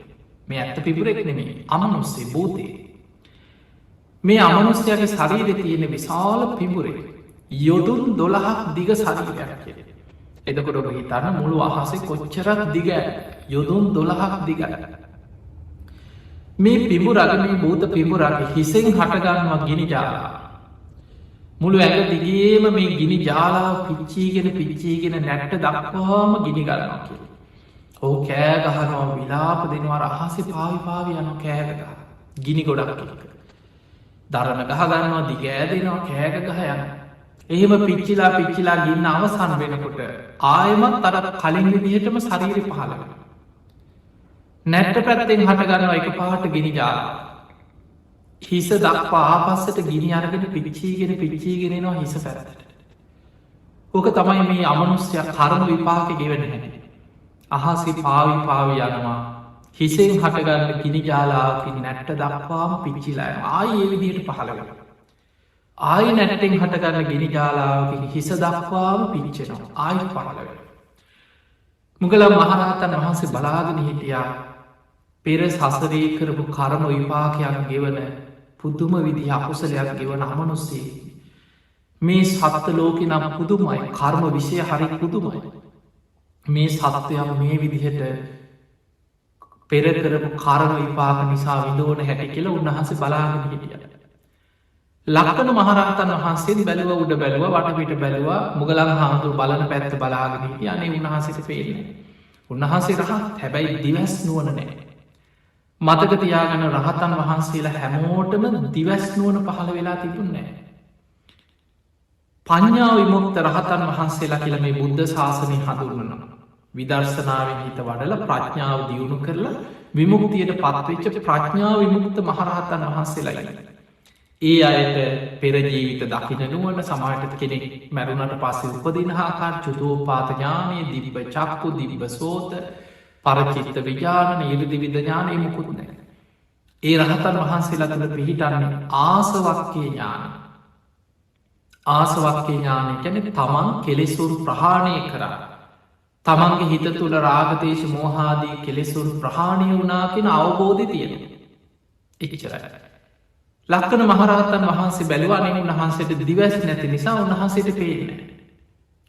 මේ ඇත්ත පිබුරෙක් නෙමේ අමනුස්සේ භූතය මේ අමනුස්්‍යයාගේ ශරීරය තියෙන විශාල පිබුරේ යොදුන් 12ක් දිග ශරීරයක් කිය එතකොට ඔබ හිතන්න මුළු අහසේ කොච්චරක් දිග යොදුන් 12ක් දිග මේ පිබුරග මේ භූත පිබුරගේ හිසෙන් හටගන්නවා ගිනි ජාලා මුළු ඇඟ දිගේම මේ ගිනි ජාලාව පිච්චීගෙන නැට්ට දක්වාම ගිනි ගලනවා කිය ඕ කෑගහනවා විලාප දෙනවා අහසේ පාවි යන කෑගග ගිනි ගොඩක් එක. දරණ ගහගන්නවා දිග ඇදෙනවා කෑග ගහයන. එහෙම පිච්චිලා ගින්න අවසන් වෙනකොට ආයමත් අර කලින් විදිහටම ශරීරය පහළ වෙනවා. නැට්ට පැත්තෙන් හටගන්නවා එක පාට ගිනි ජාලා. හිස දක්වා ආපස්සට ගිනි අරගෙන පිච්චීගෙනවා හිස පැත්තට. ඕක තමයි මේ අමනුස්්‍යය කර්ම විපාක ගෙවන හැන. අහසි පාවි යනවා. හිසෙන් හටගන්න ගිනි ජාලාකින් නැට්ට දක්වාම පිච්චිලා ආය ඒ විදියට පහළ වෙන. ආය නැටෙන් හටගන්න ගිනි ජාලාකින් හිස දක්වාම පිච්චෙනවා ආයි පහළ වෙන. මුගලන් මහරහතන් වහන්සේ බලාගෙන හිටියා පෙර සසරේ කරපු කර්ම විපාකයක් ගෙවන පුදුම විදි අකුසලයක් ගෙවන අමනුස්සේ. මේ සත්ත ලෝක නම් පුදුමයි කර්ම විෂය හරි පුදුමයි. මේ සත්වයම් මේ විදිහට පෙර කරපු කර්ම විපාක නිසා විඳෝන හැටි කියල උන්වහන්සේ බලාගෙන හිටිය. ලක්කන මහරහතන් වහන්සේ බැලුව උඩ බැලුව වටපිට බැලවා මුගලන් හාමුදුර බලන පැත්ත බලාගෙන හිටිය අනේ උන්වහන්සේට පේන්නේ. උන්වහන්සේ රහත් හැබැයි දිවස් නුවන නෑ. මතක තියාගන රහතන් වහන්සේලා හැමෝටම දිවස් නුවන පහළ වෙලා තිබුන්නෑ. පඤ්ඥාව විමුක්ත රහතන් වහන්සේලා කියල මේ බුද්ධ ශාසනය හඳුරනවා. විදර්ශනාවෙන් හිත වඩල ප්‍රඥාව දියුණු කරලා විමුක්තියට පත්වෙච්ච ප්‍රඥාව විමුක්ත මහරහතන් වහන්සේලායි. ඒ අයට පෙරජීවිත දකින නුවන සමාට කෙනෙක් මැරුණට පස්සේ උපදින හාකාර චුතෝපාතඥානය දිබ්බ චක්කු දිබ්බ සෝත පරචිත්ත විජානන ඉරදි විධඥානය මුකුත් නෑ. ඒ රහතන් වහන්සේලා තුළ පිහිටන්නේ ආසවක්කේ ඥාන. ආසවක්කේ ඥානය කැන තමන් කෙලෙසුරු ප්‍රහාණය කරා. තමන්ගේ හිත තුළ රාගදේශ මෝහාදී කෙලෙසුරු ප්‍රහාණය වනාකෙන අවබෝධය තියෙන. එච්චරයි. ලක්කන මහරහතන් වහන්සේ බැලවානෙන් උන්වහන්සේට දිවැස් නැති නිසා උන්වහන්සේට පේන.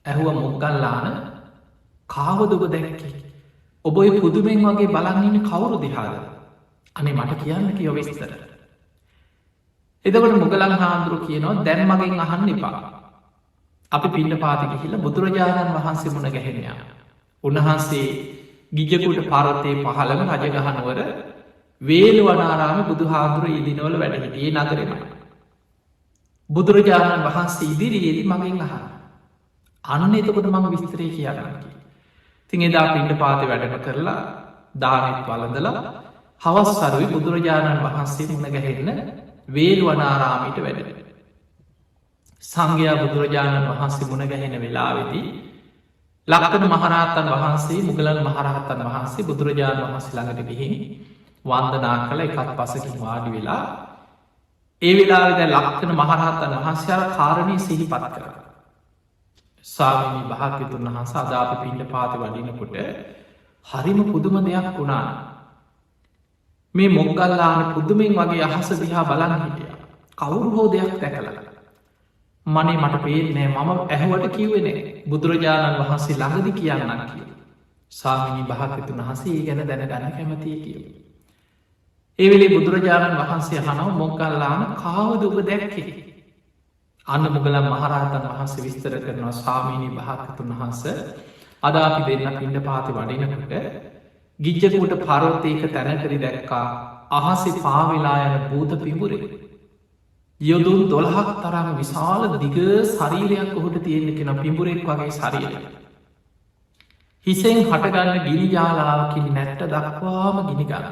ඇහුව මුක්ගල්ලාන කාවදොබ දැක්කේ. ඔබොයි පුදුමෙන් වගේ බලන්නන්න කවුරු දිහාද. අනේ මට කියන්න කියව විස්තර. එදකට මුගලන් හාන්දුරු කියනවා දැන් මගෙන් අහන්න එපා. අපි පින්න පාතික හිල බුදුරජාණන් වහන්සේ මුණ ගැහෙනයා. උන්වහන්සේ ගිජකුට පරතය පහළම රජගහනුවර වේලු වනාරාම බුදු හාදුර ඉදිනවල වැඩහිටියේ නගරමයි. බුදුරජාණන් වහන්සේ ඉදිරියේදී මගෙන් අහන්න. අන්න එතකොට මම විස්තරය කියන්නකි. තින් එදා පින්ට පාති වැඩම කරලා දානෙත් වලඳලා හවස් සරුයි බුදුරජාණන් වහන්සේ මුණ ගැහෙන්න වේලු වනාරාමීට වැඩ. සංඝයා බුදුරජාණන් වහන්සේ මුණ ගැහෙන වෙලාවෙදී ලක්කන මහරහතන් වහන්සේ මුගලන් මහරහතන් වහන්සේ බුදුරජාණන් වහන්සේ ළඟට ගිහින් වන්දනා කළ එකත් පසකින් වාඩි වෙලා ඒ වෙලාවෙද ලක්කන මහරහතන් වහන්සයාර කාරණය සිහිපත් කර. ස්වාමිනී භාග්‍යතුන් වහන්ස අදාප පින්ඩ පාති වඩිනකොට හරිම පුදුම දෙයක් වුණා. මේ මොග්ගල්ලාන පුදුමෙන් වගේ අහස දිහා බලන්න හිටිය. කවුරු හෝ දෙයක් දැකලල. මනේ මට පේනෑ මම ඇහුවට කිව්වෙනේ බුදුරජාණන් වහන්සේ ළඟදි කියන්න කිය. ස්වාමිනී භාග්‍යතුන් වහන්සේ ගැන දැනගන්න කැමතිය කිය. ඒවෙලේ බුදුරජාණන් වහන්සේ හනව මොග්ගල්ලාන කාවද ඔබ දැක්කේ. අන්න මුගලන් මහරහතන් වහන්සේ විස්තර කරනවා ස්වාමීණී භාග්‍යතුන් වහන්ස අද අපි දෙන්න පින්ඩ පාති වඩිනකට ගිජ්ජකුට පරවතයක තැනකරි දැක්කා අහසි පාවෙලා යන භූත පිඹුරේ. යොදුන් 12ක් තරම් විශාල දිග ශරීරයක් ඔහුට තියෙන කෙන පිඹුරෙක් වගේ ශරීරය. හිසෙන් හටගන්න ගිනි ජාලාවකින් නැට්ට දක්වාම ගිනිගන්න.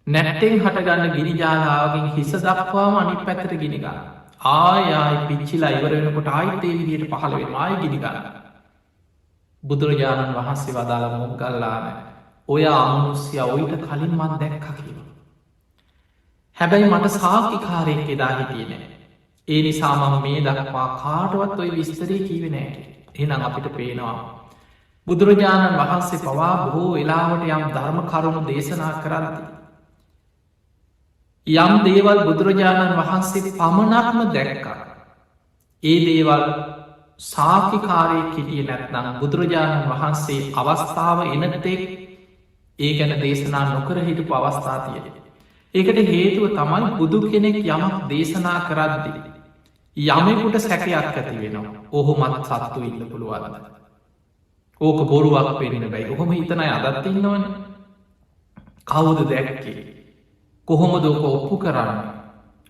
නැට්ටෙන් හටගන්න ගිනි ජාලාවකින් හිස දක්වාම අනිත් පැත්තට ගිනිගන්න. ආයයි පිච්චිලා ඉවරෙනකොට ආයිතේ විදියට පහළ වෙන ආය ගිනිගන්න. බුදුරජාණන් වහන්සේ වදාළ මොග්ගල්ලාන ඔය අමනුස්්‍යය ඔයිට කලින් මත් දැක්ක කියව. හැබැයි මට සාකිකාරයෙක් එදා හිටිය නෑ. ඒ නිසාමම මේ දක්වා කාටවත් ඔය විස්තරී කීවෙනෑට එනම් අපිට පේනවා. බුදුරජාණන් වහන්සේ පවා බොහෝ වෙලාවට යම් ධර්ම කරුණු දේශනා කරන්ති. යම් දේවල් බුදුරජාණන් වහන්සේ පමණක්ම දැක්ක. ඒ දේවල් සාකිකාරය කෙටිය නැත්නම් බුදුරජාණන් වහන්සේ අවස්ථාව එනතෙක් ඒ ගැන දේශනා නොකර හිටපු අවස්ථාතිය. ඒකට හේතුව තමයි බුදු කෙනෙක් යමක් දේශනා කරද්දී. යමෙකුට සැකයක් ඇති වෙනවා ඔහොමත් සත්තු ඉන්න පුළුවන්ද. ඕක බොරුවක් පෙරෙන බැයි ඔහොම හිතනයි අදත් ඉන්නවන කවුද දැක්කේ. කොහොමද ඕක ඔප්පු කරන්න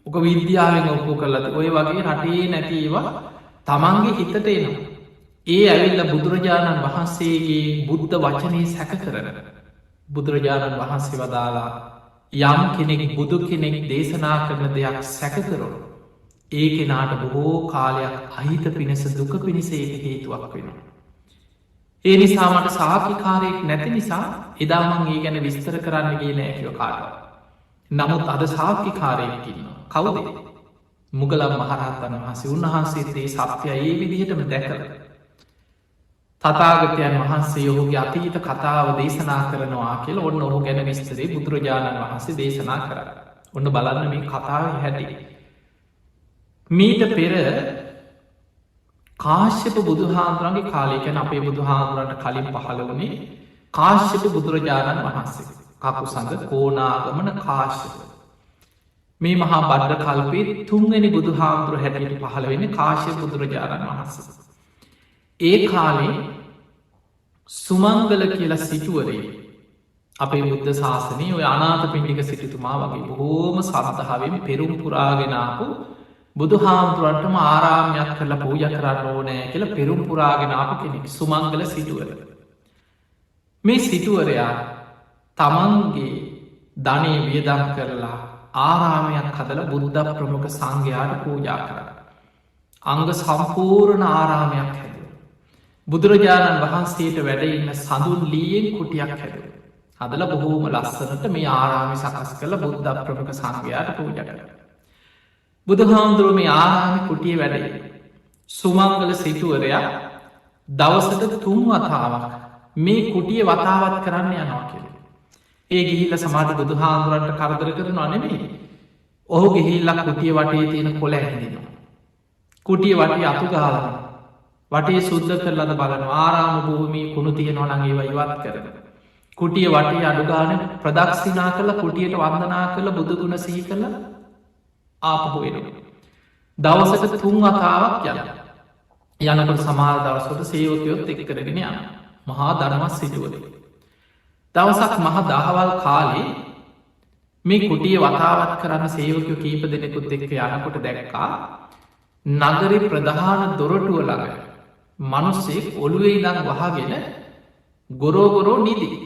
ඕක විද්‍යාවෙන් ඔප්පු කරලද ඔය වගේ රටේ නැති ඒවා තමන්ගේ හිතට එනවා ඒ ඇවිල්ල බුදුරජාණන් වහන්සේගේ බුද්ධ වචනය සැක කරන බුදුරජාණන් වහන්සේ වදාලා යම් කෙනෙක් බුදු කෙනෙක් දේශනා කරන දෙයක් සැකකරො ඒ කෙනාට බොහෝ කාලයක් අහිත පිණිස දුක පිණිසේ හේතුවක් වෙනවා. ඒ නිසා මට සාකිකාරයෙක් නැති නිසා එදාමං ඒ ගැන විස්තර කරන්න ගේ නෑකිව කාට. නමුත් අද සාකිකාරයකින්න කවුද මුගලම් මහරහත්තන් වහන්සේ උන්වහන්සේතේ සත්‍යය ඒ විදිහටම දැකල. තතාගතයන් වහන්සේ ඔහුගේ අතීත කතාව දේශනා කරනවා කියල ඔන්න ඔහු ගැන විස්තරේ බුදුරජාණන් වහන්සේ දේශනා කර. ඔන්න බලන්න මේ කතාව හැටි. මීට පෙර කාශ්‍යප බුදුහාන්දුරන්ගේ කාලයකැන අපේ බුදුහාන්දුරන්ට කලින් පහළ වනේ කාශ්‍යප බුදුරජාණන් වහන්සේ කකු සඳ කෝනාගමන කාශ්‍යප. මේ මහා බඩ්ඩ කල්පේ තුන්වැනි බුදුහාමුදුර හැටියට පහළ වෙන කාශ්‍යප බුදුරජාණන් වහන්සේ. ඒ කාලේ සුමංගල කියලා සිටුවරේ අපේ බුද්ධ ශාසනය ඔය අනාත පිටික සිටිතුමා වගේ බොහෝම සත්හාවෙන් පෙරුම් පුරාගෙනාපු බුදු හාමුදුරන්ටම ආරාමයක් කරලා පූජ කරන්න ඕනෑ කියල පෙරුම් පුරාගෙනාපු කෙනෙක් සුමංගල සිටුවර. මේ සිටුවරයා තමන්ගේ ධනය වියදම් කරලා ආරාමයක් හදල බුද්ධ ප්‍රමුඛ සංඝයාට පූජා කර. අංග සම්පූර්ණ ආරාමයක් හැද. බුදුරජාණන් වහන්සේට වැඩඉන්න සඳුන් ලීයෙන් කුටියක් හැද. හදල බොහෝම ලස්සනට මේ ආරාමි සකස් කළ බුද්ධ ප්‍රමුඛ සංඝයාට පූජ කර. බුදුහාමුදුරුව මේ ආරාමි කුටිය වැඩ. සුමංගල සිටුවරයා දවසට 3 වතාවක් මේ කුටිය වතාවත් කරන්න යනවා කියල. ඒ ගිහිල්ල සමාට බුදුහාමුදුරන්ට කරදර කරන අනෙමේ ඔහු ගිහිල්ලක් කුටිය වටේ තියෙන කොළ ඇහිදෙනවා. කුටිය වටේ අතු ගාලන වටේ සුද්ධ කරලද බලන ආරාම භූමී කුණු තියෙනවා නඟේව ඉවත් කරන. කුටිය වටේ අඩුගාන ප්‍රදක්ෂිනා කළ කුටියට වන්දනා කළ බුදුගුණ සිහි කළ ආපහු වෙන. දවසට 3 වතාවක් යන යනකට සමාර දවසට සේවකයොත් එක් කරගෙන යන මහා ධනමස් සිටුවද. දවසක් මහ දහවල් කාලේ මේ කුටිය වතාවත් කරන්න සේවකයෝ කීප දෙනෙකුත් එක්ක යනකොට දැක්කා නගරි ප්‍රධාන දොරටුව ළඟ මනුස්සෙක් ඔළුවේ ඉඳන් වහගෙන ගොරෝගොරෝ නිදී.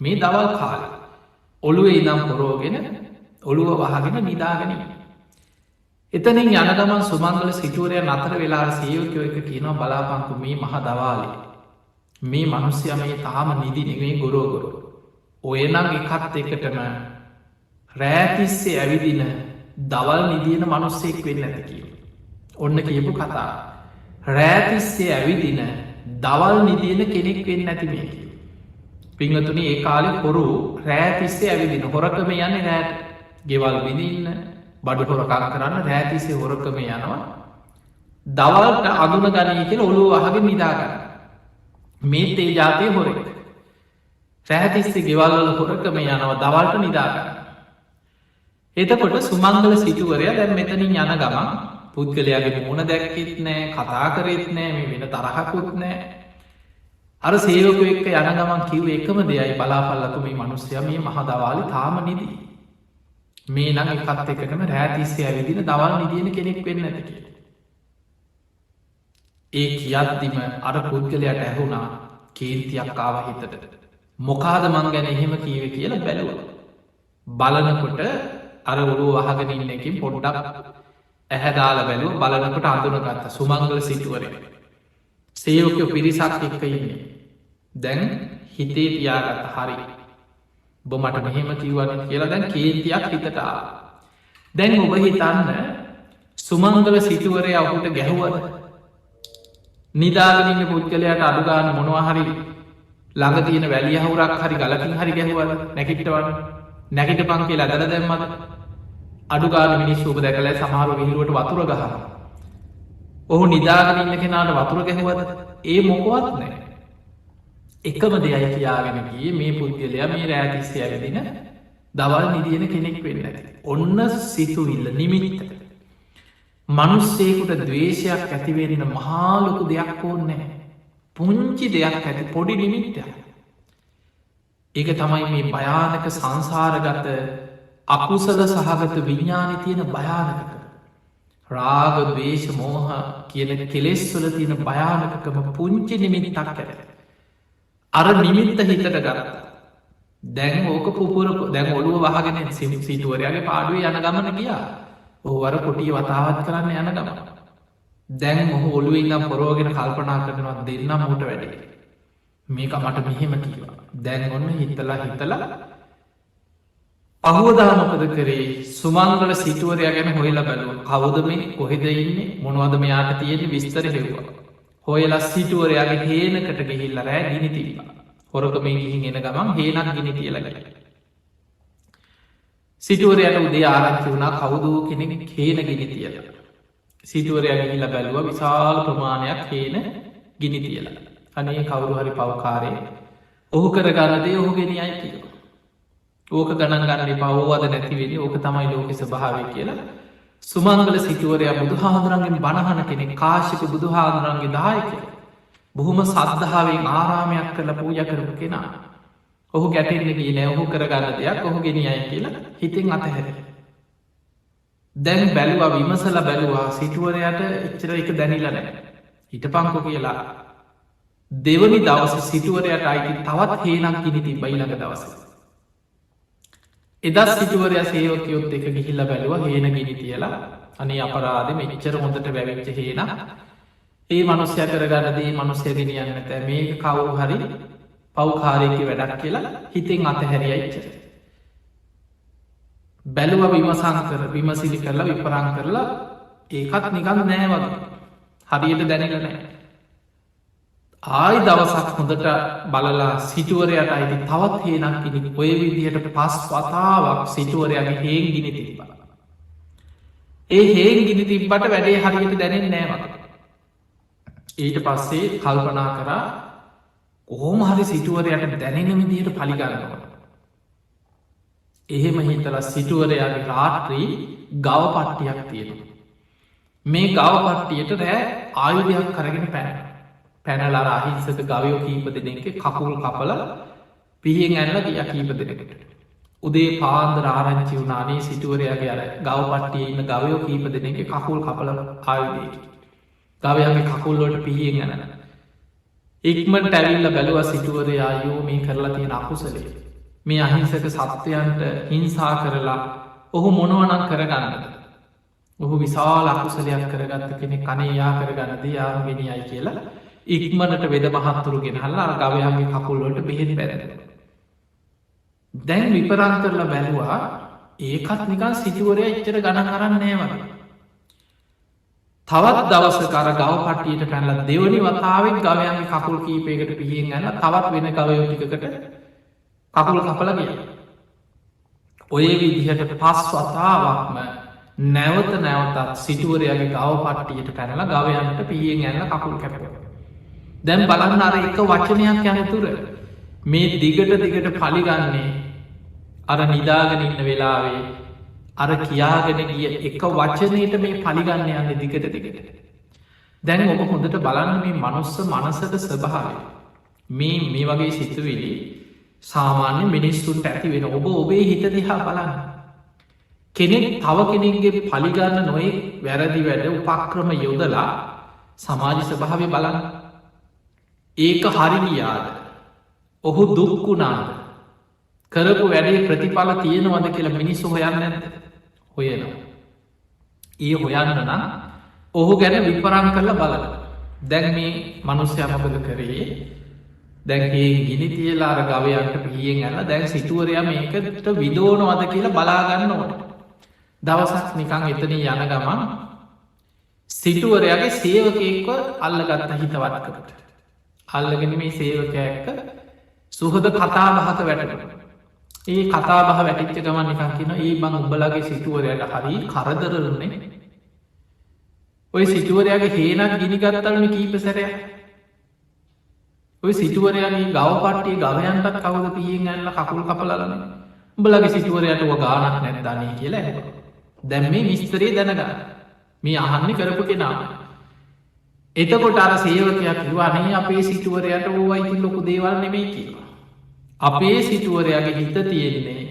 මේ දවල් කාල ඔළුවේ ඉදම් පොරෝගෙන ඔළුව වහගෙන නිදාගෙන. එතනින් යනගමන් සුමංගල සිටුවරය නතර වෙලා සේවකයෝ එක කියනවා බලාපංකු මේ මහ දවාලේ මේ මනුස්්‍යය මේ තාම නිදිනෙවේ ගොරෝගොරු. ඔයනම් එකත් එකටම රෑතිස්සේ ඇවිදින දවල් නිදියන මනුස්සෙක් වෙන්න ඇති කියව. ඔන්න කියපු කතා. රෑතිස්සේ ඇවිදින දවල් නිදියන කෙනෙක් වෙන්න ඇතිමේ කිය. පිංහතුන ඒ කාලෙ හොරු රෑතිස්සේ ඇවිදින හොරකම යන්න රෑට ගෙවල් විදින්න බඩු හොරකා කරන්න රෑතිස්සේ හොරකම යනවා. දවල්ට අඳුන ගනී කියල ඔළුව වහගේ නිදාගන්න. මේත් ඒ ජාතිය හොරෙක්. රෑතිස්සේ ගෙවල්වල හොරකම යනවා දවල්ට නිදාගන්න. එතකොට සුමංගල සිටුවරය දැන් මෙතනින් යන ගමන් පුද්ගලයාගේ මුණ දැක්කෙත් නෑ කතා කරෙත් නෑ මේ වෙන තරහකුත් නෑ. අර සේවක එක්ක යන ගමන් කිව් එකම දෙයයි බලාපල්ලතු මේ මනුස්්‍යය මේ මහදවාලි තාම නිදී. මේ නම් එකත් එකටම රෑතිස්සේ ඇවිදින දවල් නිදියන කෙනෙක් වෙන්න ඇති කිය. ඒ කියද්දිම අර පුද්ගලයට ඇහුණා කීර්තියක් ආව හිතට. මොකාද මං ගැන එහෙම කීව කියලා බැලුව. බලනකොට අර ඔළුව වහගෙන ඉන්න එකින් පොඩ්ඩක් ඇහැදාල බැලුව බලනකොට අඳුනගත්ත සුමංගල සිටුවර. සේවකයෝ පිරිසක් එක්ක ඉන්නේ. දැන් හිතේ තියාගත්ත හරි. බොමට මෙහෙම කිව්වන කියලා දැන් කීර්තියක් හිතටා. දැන් ඔබ හිතන්න සුමංගල සිටුවරය ඔහුට ගැහුවද. නිදාගනින්න පුද්ගලයට අඩුගාන මොනවාහරි ළඟ තියෙන වැලිය හවුරක් හරි ගලකින් හරි ගැහුවද නැකිටවන්න නැකිට පං කියලා දර දැම්මද අඩුගාන මිනිස් ූප දැකල සමහර විහිරුවට වතුර ගහ. ඔහු නිදාගනඉන්න කෙනාට වතුර ගැහුවද ඒ මොකොවත් නෑ. එකම දෙයයි කියාගෙනගේ මේ පුද්ගලයා මේ රෑතිස්සේ ඇවිදින දවල් නිදියන කෙනෙක් වෙන්න ඇති. ඔන්න සිතුවිල්ල නිමිනිත. මනුස්සේකුට දවේශයක් ඇතිවෙන්න මහාලොකු දෙයක් ඕන්නෑ. පුංචි දෙයක් ඇති පොඩි නිමිත්තයක්. ඒක තමයි මේ භයානක සංසාරගත අකුසල සහගත විඤ්ඥානි තියෙන භයානකක රාග දේශ මෝහ කියන කෙලෙස්වල තියෙන භයානකකම පුංචි නිමිත්තක් ඇත. අර නිමිත්ත හිතට ගත්ත. දැන් ඕක පුපුරපු දැන් ඔළුව වහගෙන සිටුවරයාගේ පාඩුවේ යන ගමන ගියා ඕවර කොටිය වතාවත් කරන්න යන ගම. දැන් මොහ ඔළුවෙන්ගම් පොරෝගෙන කල්පනා කරනවා දෙන්නම් මෝට වැඩේ. මේක මට මෙහෙම කියවා. දැන් ඔන්න හිතලා පහුවදාමකද කරේ සුමංගල සිටුවරයා ගැන හොයලා බැලුව කවුද මේ කොහෙද ඉන්නේ මොනවද මෙයාට තියෙන විස්තර හෙව්වා. හොයලා සිටුවරයාගේ හේනකට ගිහිල්ල රෑ ගිනි තිබා. හොරකම ගිහින් එන ගමන් හේනක් ගිනි තියලගයි. සිටුවරයට උදේ ආරංචි වුණා කවුදූ කෙනෙක් හේන ගිනි තියල. සිටුවරයා ගිහිල්ල බැලුව විශාල ප්‍රමාණයක් හේන ගිනි තියල. අනේ කවුරු හරි පවකාරය ඔහු කරගන්නදේ ඔහු ගෙනියයි කියල. ඕක ගණන් ගන්න පවෝවද නැතිවෙන ඕක තමයි ලෝක ස්භාවය කියලා සුමංගල සිටුවරයා බුදු හාමුදුරන්ගෙන් බණහන කෙනෙ කාශික බුදු හාමුදුරන්ගේ දායක බොහොම සද්ධාවෙන් ආරාමයක් කරල පූජ කරපු කෙනා ඔහු ගැටෙන්න්නගේ නෑ ඔහු කරගන්න දෙයක් ඔහු ගෙනියයි කියලා හිතෙන් අතහැර දැන් බැලුවා විමසල බැලුවා සිටුවරයට එච්චර එක දැනිලනෑ හිට පංකො කියලා දෙවනි දවස සිටුවරයට අයිති තවත් හේනක් ගිනිති බයිලක දවස එදස් සිටුවරය සේවකයොත් එක ගිහිල්ල බැලුව හේන ගිනි තියලා අනේ අපරාධ මෙච්චර හොඳට වැැවිච්ච හේන ඒ මනුස්්‍ය කරගන්නදී මනුස්්‍ය ගෙනියන්න තෑ මේක කවුරු හරි පව්කාරයක වැඩක් කියලා හිතෙන් අතහැරියයිච්ච බැලුව විමසං කර විමසිලි කරලා විපරං කරලා ඒකත් නිකන් නෑ වගේ හරියට දැනල නෑ ආයි දවසක් හොඳට බලලා සිටුවරයට අයිති තවත් හේනක් ඉනි ඔය විදිහට පස් වතාවක් සිටුවරයාගේ හේන් ගිනි තිබ. ඒ හේන් ගිනි තිබ්බට වැඩේ හරියට දැනෙන් නෑවක. ඊට පස්සේ කල්පනා කරා කොහොම හරි සිටුවරයට දැනෙන විදිහට පලිගන්නකොට. එහෙම හිතල සිටුවරයාගේ රාත්‍රී ගව පට්ටියක් තියෙනවා. මේ ගව පට්ටියට රෑ ආයුධයක් කරගෙන පැන. පැනලර අහිංසක ගවයෝ කීප දෙනෙක කකුල් කපල පිහියෙන් ඇල්ල ගිය කීප දෙනෙකට. උදේ පාන්දර ආරංචි වුනානේ සිටුවරයාගේ අර ගව පට්ටිය ඉන්න ගවයෝ කීප දෙනෙක කකුල් කපල ආයුදේක. ගවයාගේ කකුල්ලොට පිහියෙන් ඇනන. ඉක්මට ඇවිල්ල බැලුව සිටුවරයායෝ මේ කරලා තියෙන අකුසලේ. මේ අහිංසක සත්වයන්ට හිංසා කරලා ඔහු මොනුවනක් කරගන්නද. ඔහු විශාල අකුසලයක් කරගත්ත කෙනෙ කනේ යා කරගන්නද යාම ගෙනියයි කියලා ඉක්මනට වෙද මහත්තුරු ගෙනහල්ලා ගවයාගේ කකුල්ලොට බෙහෙත් පැරෙන. දැන් විපරන් කරලා බැලුවා ඒකත් නිකන් සිටුවරය එච්චර ගණන් කරන්නේ වගේ. තවත් දවසකර ගව පටියට පැනල දෙවනි වතාවෙන් ගවයන්ගේ කකුල් කීපයකට පිහියෙන් ඇන්න තවත් වෙන ගවයෝටිකට කකුල් කපල ගිය. ඔය විදිහට පස් වතාවක්ම නැවත නැවතත් සිටුවරයාගේ ගව පට්ටියට පැනල ගවයන්ට පිහියෙන් ඇන්න කකුල් කැපව. දැන් බලන්න අර එක වචනයක් යනතුර මේ දිගට පලිගන්නේ අර නිදාගෙන ඉන්න වෙලාවේ අර කියාගෙන ගිය එක වචනයට මේ පලිගන්න යන්න දිගට. දැන් ඔබ හොඳට බලන්න මේ මනුස්ස මනසට ස්වභාවය මේ වගේ සිතුවිලි සාමාන්‍ය මිනිස්සුන්ට ඇති වෙන ඔබ ඔබේ හිත දිහා බලන්න. කෙනෙක් තව කෙනෙක්ගේ පලිගන්න නොයි වැරදි වැඩ උපක්‍රම යොදලා සමාජ ස්වභාවය බලන්න. ඒක හරිගියාද ඔහු දුක්කුණාද කරපු වැඩේ ප්‍රතිඵල තියෙනවද කියලා මිනිස්සු හොයන්න ඇත හොයනවා. ඒ හොයන්න නම් ඔහු ගැන විපරන් කරලා බලන. දැන් මේ මනුස්්‍යයමකද කරේ දැන්ගේ ගිනි තියලාර ගවයන්ට පිහියෙන් ඇල්ල දැන් සිටුවරයා මේකට විදෝනවද කියලා බලාගන්න ඕට. දවසක් නිකං එතන යන ගමන් සිටුවරයාගේ සේවකයෙක්ව අල්ලගත්ත හිතවත්කට. අල්ලගෙන මේ සේවකයක්ක සුහද කතා බහක වැටට. ඒ කතා බහ වැටිච්ච ගමන් නිකන් කියන ඒ බං උඹලගේ සිටුවරයට හරි කරදරන්නේ. ඔය සිටුවරයාගේ හේනක් ගිනිගත්තලන කීප සැරය. ඔය සිටුවරයාගේ ගව පට්ටිය ගවයන්ටත් කවද පියෙන් ඇල්ල කකුල් කපලලන උඹලගේ සිටුවරයට ඔ ගානක් නැත්දානය කියලා ඇ. දැම් මේ විස්තරේ දැනගන්න මේ අහන්න කරපු කෙනා. එතකොට අර සේවකයක් වනේ අපේ සිටුවරයට ඕවයිති ලොකු දේවල් නෙමේ කියලා. අපේ සිටුවරයාගේ හිත තියෙන්නේ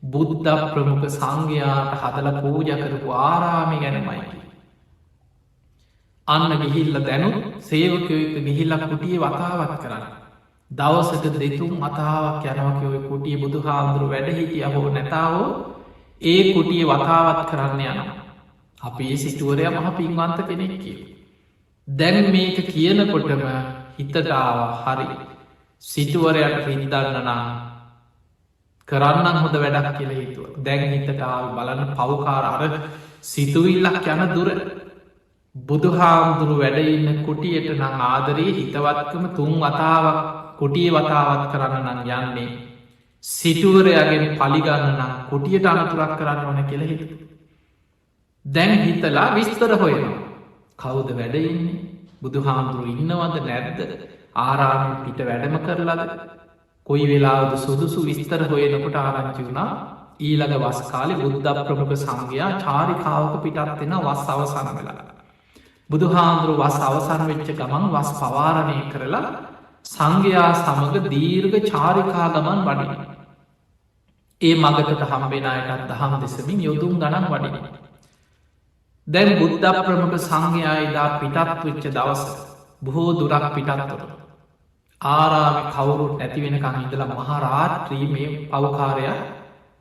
බුද්ධ ප්‍රමුඛ සංඝයාට හදලා පූජා කරපු ආරාමය ගැනමයි. අන්න ගිහිල්ලා දැනුත් සේවකයෝ එක්ක ගිහිල්ලා කුටියේ වතාවත් කරන්න. දවසක 2-3 වතාවක් යනවා ඔය කුටියේ බුදුහාමුදුරු වැඩ හිටියා හෝ නැතාවෝ ඒ කුටියේ වතාවත් කරන්න යනවා. අපේ සිටුවරයා මහ පින්වන්ත කෙනෙක් කියලා. දැන් මේක කියනකොටම හිතට ආවා හරි. සිටුවරයාට රින්දන්න නම් කරන්න හොඳ වැඩක් කියලා හිතුවා. දැන් හිතට ආවේ බලන්න පව්කාර අර සිතුවිල්ලක් යන දුර බුදුහාමුදුරු වැඩ ඉන්න කුටියට නම් ආදරේ හිතවත්කම 3 වතාවක් කුටියේ වතාවත් කරන්න නම් යන්නේ සිටුවරයාගෙන් පලිගන්න නම් කුටියට අනතුරක් කරන්න ඕන කියලා හිතුවා. දැන් හිතලා විස්තර හොයනවා. කවුද වැඩ ඉන්නේ? බුදුහාමුදුරු ඉන්නවද නැද්ද? ආරාමෙන් පිට වැඩම කරලාද? කොයි වෙලාවද සුදුසු විස්තර හොයනකොට ආරංචි වුණා ඊළඟ වස් කාලේ බුද්ධ ප්‍රමුඛ සංඝයා චාරිකාවක පිටත් වෙන වස් අවසන් වෙලා. බුදුහාමුදුරු වස් අවසන් වෙච්ච ගමන් වස් පවාරණය කරලා සංඝයා සමග දීර්ඝ චාරිකා ගමන් වඩින. ඒ මගකට හම්බෙන අයටත් දහම් දෙසමින් යොදුන් ගණන් වඩින. දැන් බුද්ධ ප්‍රමුඛ සංඝයා එදා පිටත් වෙච්ච දවස බොහෝ දුරක් පිටත්වල ආරාමේ කවුරුත් නැති වෙනකන් ඉඳලා මහා රාත්‍රී මේ පව්කාරයා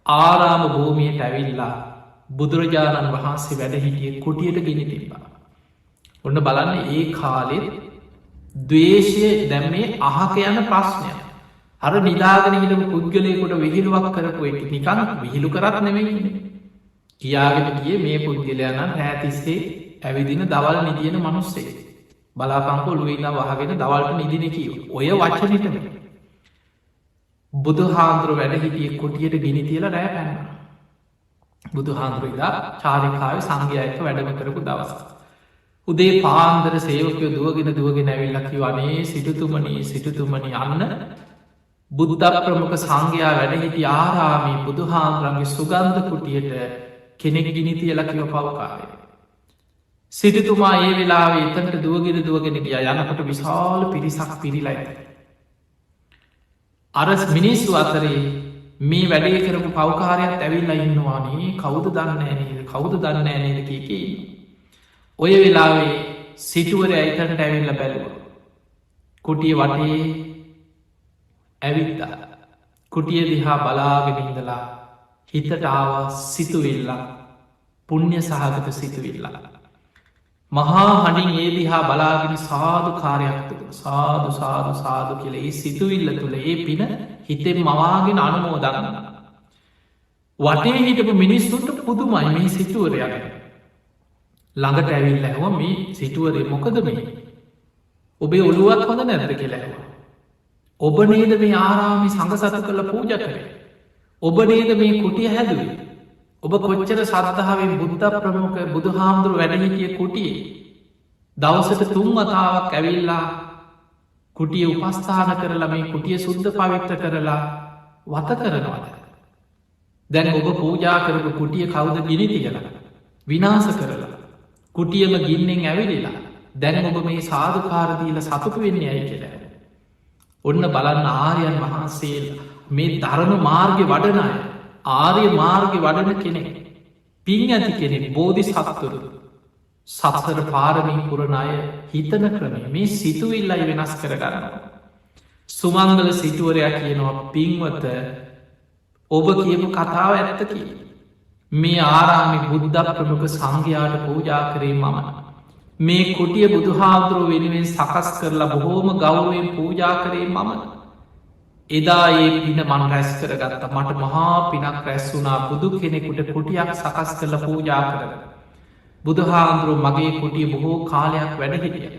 ආරාම භූමියට ඇවිල්ලා බුදුරජාණන් වහන්සේ වැඩ හිටියේ කුටියට ගෙනි තිබ්බා. ඔන්න බලන්න ඒ කාලෙත් ද්වේෂය දැන් මේ අහක යන ප්‍රශ්නය. අර නිදාගෙන හිටපු පුද්ගලයෙකුට විහිළුවක් කරපු එක නිකන් විහිළු කරත් නෙමෙයි. කියාගෙන ගියේ මේ පුද්ගලයා නම් රෑ තිස්සේ ඇවිදින දවල් නිදින මිනිස්සෙක්. බලාපංකෝ ඔළුවේ ඉඳන් වහගෙන දවල්ට නිදින කිව්වා. ඔය වචනෙටම බුදුහාමුදුරු වැඩ හිටියේ කුටියට ගිනි තියලා රෑ පැන්නා. බුදුහාමුදුරු ඉදා චාරිකාවේ සංඝයා එක්ක වැඩම කරපු දවස. උදේ පාන්දර සේවකයෝ දුවගෙන ඇවිල්ලා කිව්වා අනේ සිටුතුමනි අන්න බුද්ධ ප්‍රමුඛ සංඝයා වැඩ හිටි ආරාමේ බුදුහාමුදුරන්ගේ සුගන්ධ කුටියට කෙනෙක් ගිනි තියලා කිව්ව පව්කාරය. සිටුතුමා ඒ වෙලාවේ එතනට දුවගෙන ගියා. යනකොට විශාල පිරිසක් පිරීලා ඉතින්. අර මිනිස්සු අතරේ මේ වැඩේ කරපු පව්කාරයත් ඇවිල්ලා ඉන්නවානේ කවුද දන්නේ නැහැ නේද කී ඔය වෙලාවේ සිටුවරයා එතනට ඇවිල්ලා බැලුවා. කුටිය වටේ ඇවිත්තා. කුටිය දිහා බලාගෙන ඉඳලා හිතට ආවා සිතුවිල්ලක්, පුණ්‍ය සහගත සිතුවිල්ලක්. මහා හඬින් ඒ දිහා බලාගෙන සාදුකාරයක් තුළ සාදු කියලා ඒ සිතුවිල්ල තුළ ඒ පින හිතෙන් මවාගෙන අනුමෝදන්. වටේ හිටපු මිනිස්සුන්ට පුදුමයි මේ සිටුවරයා ගැන. ළඟට ඇවිල්ලා ඇහුවා මේ සිටුවරේ මොකද මේ? ඔබේ ඔළුවත් හොඳ නැද්ද කියලා ඇහුවා. ඔබ නේද මේ ආරාමේ සංඝසතු කරලා පූජා කරේ? ඔබ නේද මේ කුටිය හැදුවේ? ඔබ කොච්චර ශ්‍රද්ධාවෙන් බුද්ධ ප්‍රමුඛ බුදුහාමුදුරු වැඩ හිටිය කුටියේ දවසට 3 වතාවක් ඇවිල්ලා කුටිය උපස්ථාන කරලා මේ කුටිය සුද්ධ පවිත්‍ර කරලා වත කරනවද? දැන් ඔබ පූජා කරපු කුටිය කවුද ගිනි තියලා විනාශ කරලා කුටියම ගින්නෙන් ඇවිලිලා දැන් ඔබ මේ සාදුකාර දීලා සතුටු වෙන්නේ ඇයි කියලා. ඔන්න බලන්න ආර්යයන් වහන්සේලා මේ ධර්ම මාර්ගේ වඩන අය, ආර්ය මාර්ගේ වඩන කෙනෙක්, පින් ඇති කෙනෙක්, බෝධිසත්වරු, සතර පාරමී පුරන අය හිතන ක්‍රමය මේ සිතුවිල්ලයි වෙනස් කරගන්නවා. සුමංගල සිටුවරයා කියනවා පින්වත ඔබ කියපු කතාව ඇත්ත කියලා. මේ ආරාමි බුද්ධ ප්‍රමුඛ සංඝයාට පූජා කරේ මම. මේ කුටිය බුදුහාමුදුරුවෝ වෙනුවෙන් සකස් කරලා බොහෝම ගෞරවයෙන් පූජා කරේ මම. එදා ඒ පින මං රැස් කරගත්තා. මට මහා පිනක් රැස් වුණා බුදු කෙනෙකුට කුටියක් සකස් කරලා පූජා කරලා. බුදුහාමුදුරුවෝ මගේ කුටිය බොහෝ කාලයක් වැඩ හිටියා.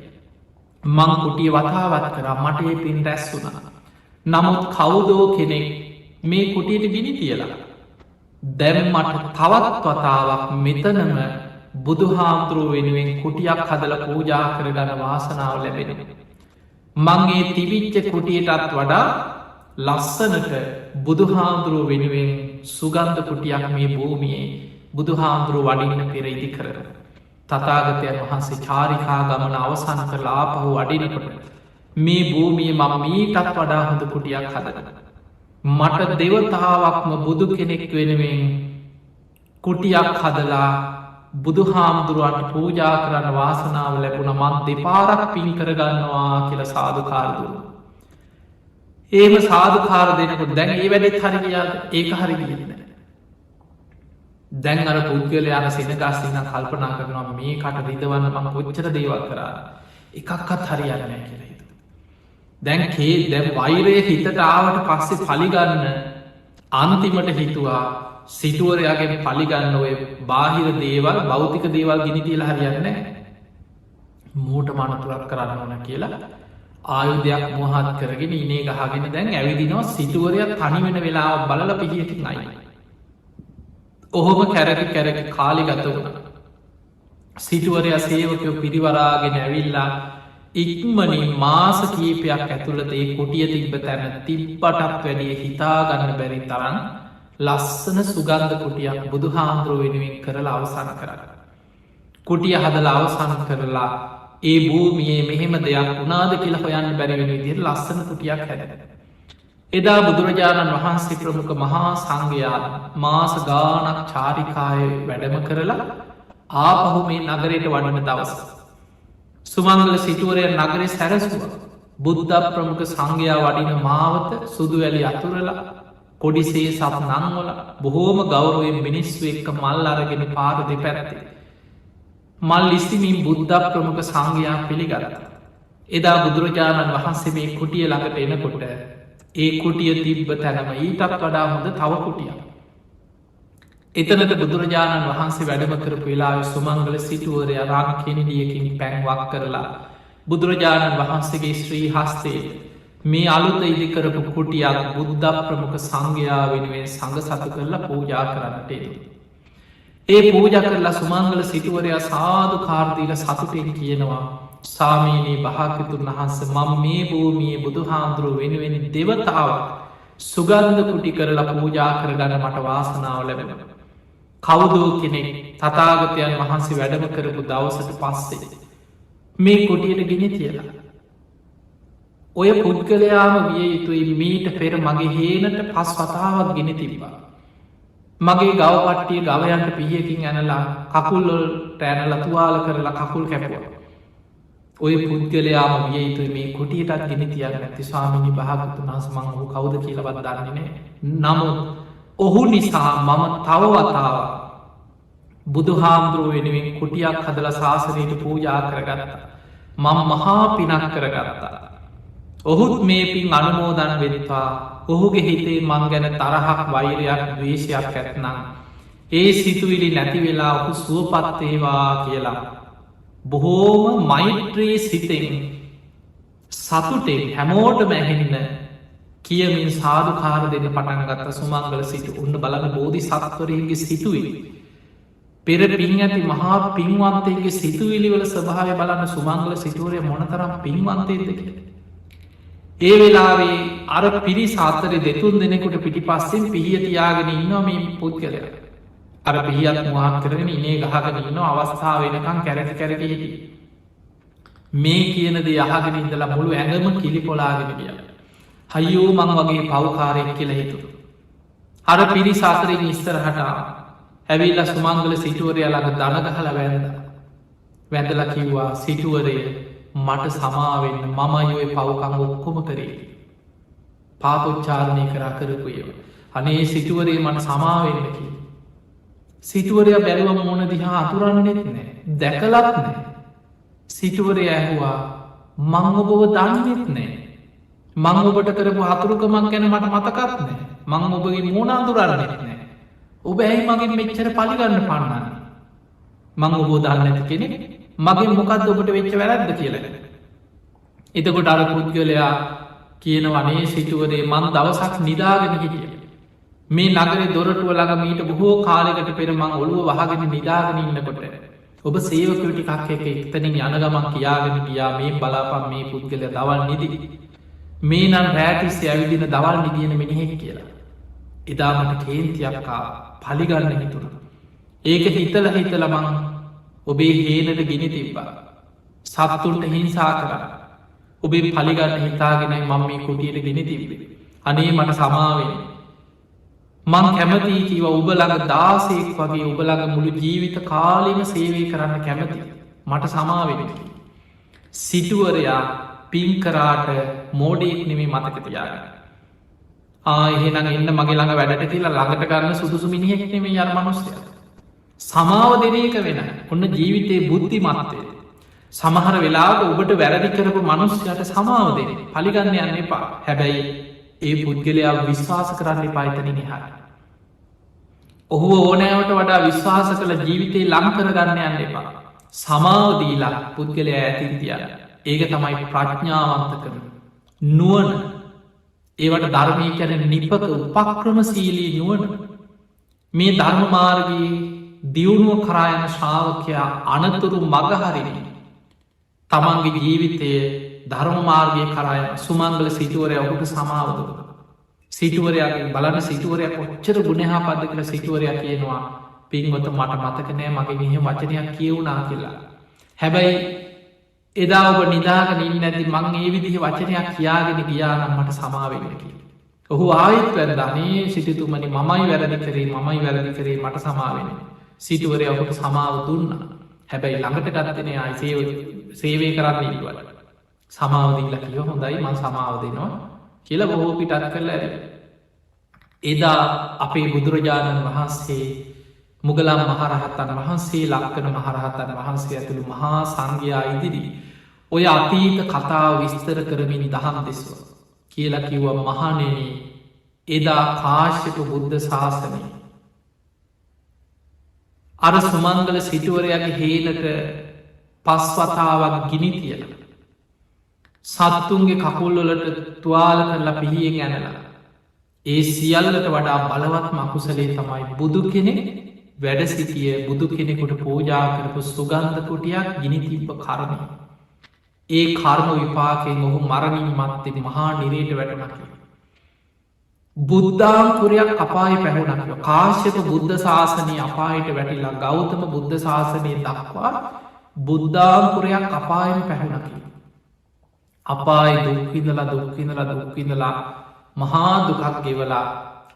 මං කුටිය වතාවත් කරා මට ඒ පින් රැස් වුණා. නමුත් කවුදෝ කෙනෙක් මේ කුටියට ගිනි තියලා දැන් මට තවත් වතාවක් මෙතනම බුදුහාමුදුරුවෝ වෙනුවෙන් කුටියක් හදලා පූජා කරගන්න වාසනාව ලැබෙනවා. මංගේ තිවිච්ච කුටියටත් වඩා ලස්සනට බුදුහාමුදුරුවෝ වෙනුවෙන් සුගන්ධ කුටියක් මේ භූමියේ බුදුහාමුදුරුවෝ වඩින්න පෙර ඉදි කරන. තථාගතයන් වහන්සේ චාරිකා ගමන අවසන් කරලා ආපහු වඩිනකොට මේ භූමියේ මම මීටත් වඩා හොඳ කුටියක් හදනවා. මට දෙවතාවක්ම බුදු කෙනෙක් වෙනුවෙන් කුටියක් හදලා බුදු හාමුදුරුවන්ට පූජා කරන්න වාසනාව ලැබුණ මත් දෙපාරක් පින් කරගන්නවා කියල සාධකාරදුව. ඒම සාධකාර දෙනකොට දැන් ඒ වැඩෙත් හරිගයාද ඒක හරි ගන්න. දැන් අර පුද්ගල යන සෙනගස්සින්න කල්පනා කරනවා මේ කට රිදවන්න මම පොච්චර දේවල් කරා එකක්කත් හරියන්න කියලා හිතු. දැන් කේ දැම් වෛරය හිතට ආවට පස්සේ පලිගන්න අන්තිමට හිතුවා සිටුවරයාගෙන් පලිගන්න ඔය බාහිර දේවල් භෞතික දේවල් ගිනි තියල හරියන්න මූට මනතුරක් කරන්න ඕන කියලා ආයුධයක් මොහත් කරගෙන ඉනේ ගහගෙන දැන් ඇවිදිනවා සිටුවරයක් තනිවෙන වෙලා බලල පිහියකින් අයි. ඔහොම කැරකි කැරකි කාලි ගත වුණ. සිටුවරය සේවකයෝ පිරිවරාගෙන ඇවිල්ලා ඉක්මනින් මාස කීපයක් ඇතුළත ඒ කුටිය තිබ්බ තැන තිබ්බටත් වැඩිය හිතාගන්න බැරි තරන් ලස්සන සුගන්ධ කුටියක් බුදු හාමුදුරුව වෙනුවෙන් කරලා අවසන් කරන්න. කුටිය හදල අවසන් කරලා ඒ භූමියයේ මෙහෙම දෙයක් වුණාද කියලා හොයන්න බැරිවෙන විදිර ලස්සන කුටියක් හැද. එදා බුදුරජාණන් වහන්සේ ප්‍රමුඛ මහා සංඝයා මාස ගානක් චාරිකාය වැඩම කරලා ආපහු මේ නගරයට වඩින දවස. සුමංගල සිටුවරය නගරේ සැරසුව බුද්ධ ප්‍රමුඛ සංඝයා වඩින මාවත සුදු වැලි අතුරලා කොඩිසේ සත් නංවල බොහෝම ගෞරුවෙන් මිනිස්ව එක්ක මල් අරගෙන පාර දෙපැත්තේ. මල් ඉස්තිමින් බුද්ධ ප්‍රමුඛ සංඝයා පිළිගරත. එදා බුදුරජාණන් වහන්සේ මේ කුටිය ළඟට එනකොට ඒ කුටිය තිබ්බ තැනම ඊටත් වඩා හොඳ තව කුටිය. එතනට බුදුරජාණන් වහන්සේ වැඩම කරපු වෙලා සුමංගල සිටුවරය රං කෙනෙඩියකින් පැන්වක් කරලා බුදුරජාණන් වහන්සේගේ ශ්‍රී හස්තේ මේ අලුත ඉදිකරපු කුටියක් බුද්ධ ප්‍රමුඛ සංඝයා වෙනුවෙන් සඟ සතු කරලා පූජා කරන්නටේ. ඒ පූජ කරලා සුමංගල සිටුවරයා සාධු කාර්දීල සතුටෙන් කියනවා සාමීනී භාකතුන් වහන්ස මම මේ භූමියයේ බුදු හාමුදුරුව වෙනුවෙන් දෙවතාව සුගන්ධ කුටි කරලා පූජා කරගන්න මට වාසනාව ලැබෙන. කවුදෝ කෙනෙක් තතාගතයන් වහන්සේ වැඩම කරපු දවසට පස්සේ මේ කුටියට ගෙන තියලා. ඔය පුද්ගලයාම විය යුතුයි මීට පෙර මගේ හේනට පස් වතාවක් ගෙන තිබ්බා. මගේ ගවපට්ටිය ගවයන්ට පියකින් ඇනලා කකුල්ලොල් ටෑන ලතුවාල කරලා කකුල් කැපුව. ඔය පුද්ගලයාම විය යුතුයි මේ කුටියටත් ගෙන තියන්න ඇති ස්වාමිනි භාගතු වහන්ස මං ඔහු කවුද කියලවත් දන්නේනේ. නමුත් ඔහු නිසා මම තව වතාව බුදු හාමුදුරුව වෙනුවෙන් කුටියක් හදල ශාසනයට පූජා කරගත්තා. මං මහා පිනක් කරගත්තා. ඔහුත් මේ පින් අනුමෝදන් වෙත්වා ඔහුගේ හිතේ මං ගැන තරහක් වෛරයක් දවේශයක් ඇත්නම් ඒ සිතුවිලි නැති වෙලා ඔහු සුවපත්තේවා කියලා. බොහෝම මෛත්‍රී සිතෙන් සතුටෙන් හැමෝට මැහෙන්න කියමින් සාධකාර දෙන්න පටන් ගත්ත සුමංගල සිට උන්න බලන බෝධි සත්වරයගේ සිතුවිලි. පෙර පින් ඇති මහා පින්වන්තයගේ සිතුවිලිවල ස්වභාව බලන්න සුමංගල සිටුවරය මොනතරම් පින්වන්තයද කිය. ඒ වෙලාවේ අර පිරි සාතරය දෙතුන් දෙනෙකුට පිටි පස්සෙන් පිහිය තියාගෙන ඉන්නවා මේ පුද්ගලය. අර පිහියත් මහත් කරගෙන ඉනේ ගහගෙන ඉන්න අවස්ථාව වෙනකම් කැරැති කැරක හිටි. මේ කියනද යහගෙන ඉඳලා මුළු ඇඟම කිලි කොලාගෙන කිය. හයියෝ මං වගේ පවකාරයක් කියල හිතු. අර පිරි සාතරෙන් ඉස්තරහට ඇවිල්ල සුමංගල සිටුවරය ළඟ දනගහල වැැඳ. වැඳල කිව්වා සිටුවරය මට සමාවෙන්න මම යොය පවකං ඔක්කොම කරේ. පාපොච්චාරණය කරා කරපුය. අනේ සිටුවරේ මට සමාවෙන්නකි. සිටුවරය බැලුවම මොන දිහා අතුරන්නෙත් නෑ දැකලත් නෑ. සිටුවරය ඇහුවා මං ඔබව දන්නෙත් නෑ. මං ඔබට කරපු හතුරුකමක් ගැන මට මතකත් නෑ. මං ඔබගේ මෝන අතුරන්නෙත් නෑ. ඔබ ඇයි මගේ මෙච්චර පලිගන්න පන්නන්න. මං ඔබෝ දන්න ඇති කෙනෙ මගේ මොකක්ද ඔබට වෙච්ච වැරද්ද කියලගෙන. එතකොට අර පුද්ගලයා කියනවනේ සිටුවරේ මං දවසක් නිදාගෙන හිටිය. මේ නගරේ දොරටුව ළඟ මීට බොහෝ කාලෙකට පෙර මං ඔළුව වහගෙන නිදාගෙන ඉන්නකොට. ඔබ සේවකටිකක් එක එක්තනින් යනගමක් කියාගෙන ගියා මේ බලාපම් මේ පුද්ගල දවල් නිදි. මේ නම් රෑටිස්ස ඇවිදින දවල් නිදියන මිනිහෙක් කියලා. එදාමට කේන්තියක්කා පලිගන්න හිතුර. ඒක හිතල හිතලමං ඔබේ හේනට ගෙන තිබ්බා. සත්තුන්ට හිංසා කර ඔබේ පලිගන්න හිතාගෙනයි මම මේ කුටියට ගෙන තිබේ. අනේ මට සමාවෙන් මං කැමති කිව ඔබලඟ දාසෙක් වගේ ඔබලඟ මුළු ජීවිත කාලෙම සේවය කරන්න කැමති මට සමාවෙන සිටුවරයා පින්කරාට මෝඩෙක් නෙමේ මතකතියාගන්න ආහෙනම් එන්න මගේ ළඟ වැඩට කියලා ළඟට කරන්න සුදුසු මිනිහෙක් නෙමේ යන මනුස්සය සමාව දෙන එක වෙන ඔන්න ජීවිතයේ බුද්ධි මත්තය සමහර වෙලාට ඔබට වැරදි කරපු මනුස්්‍යයට සමාව දෙන පලිගන්න යන්න එපා හැබැයි ඒ පුද්ගලයා විශ්වාස කරන්න පායිතන හට ඔහු ඕනෑවට වඩා විශ්වාස කළ ජීවිතේ ලංකර ගන්න යන්න එපා සමාවදීලා පුද්ගලයා ඇතින් තියන්න ඒක තමයි ප්‍රඥාවන්ත කරන නුවන ඒවට ධර්මය කැන නිපක උපක්‍රමශීලී නුවන මේ ධර්මමාර්ගී දියුණුව කරායන ශ්‍රාවකයා අනතුරු මගහරිනි තමන්ගේ ජීවිතය ධර්මමාර්ගය කරාය සුමංගල සිටුවරය ඔහුට සමාවද සිටුවරයාගේ බලන සිටුවරයක් ඔච්චර ගුණහා පද කළ සිටුවරයක් කියනවා පින්ගොත මට මතකනෑ මගේ මෙහ වචනයක් කියවුණා කියලා හැබැයි එදා ඔබ නිදාගන ඉන්න ඇති මං ඒ විදිහ වචනයක් කියාගෙන ගියානම් මට සමාවෙන්නකි ඔහු ආයත් වැරදනේ සිටිතුමනි මමයි වැරදි කරේ මමයි වැරදි කරේ මට සමාවෙන සිටුවරය ඔහුට සමාව දුන්න හැබැයි ළඟට ගත්තනය අයි සේවය කරන්න ඉනිවල සමාවදිල්ල කිව හොඳයි මං සමාව දෙනවා කියල බොහෝ පිටත් කරල ඇර එදා අපේ බුදුරජාණන් වහන්සේ මුගලම් මහරහත්තන් වහන්සේ ලක්කන මහරහතන් වහන්සේ ඇතුළු මහා සංඝයා ඉදිරි ඔය අතීත කතාව විස්තර කරමින් දහම් දෙස්ව කියලා කිව්ව මහනෙන එදා කාශ්‍යප බුද්ධ ශාසනය අර සුමංගල සිටුවරයාගේ හේනට පස්වතාවක් ගිනි කියල සත්තුන්ගේ කකුල්ලොලට තුවාල කරලා පිහියෙන් ඇනලා ඒ සියල්ලට වඩා බලවත් මකුසලේ තමයි බුදු කෙනෙ වැඩ සිටිය බුදු කෙනෙකුට පූජා කරපු සුගන්ධ කුටියක් ගිනි තිබ්බ කරණය ඒ කර්ම විපාකෙන් ඔහු මරණින් මත්තේ මහා නිරේට වැටනකි බුද්ධාංකුරයක් අපාය පැහුණක්ව කාශ්‍යප බුද්ධ ශාසනය අපායට වැටිලා ගෞතම බුද්ධ ශාසනය දක්වා බුද්ධාංකුරයක් අපායෙන් පැහුණකි අපායි දුක්විඳලා මහා දුකක් ගෙවලා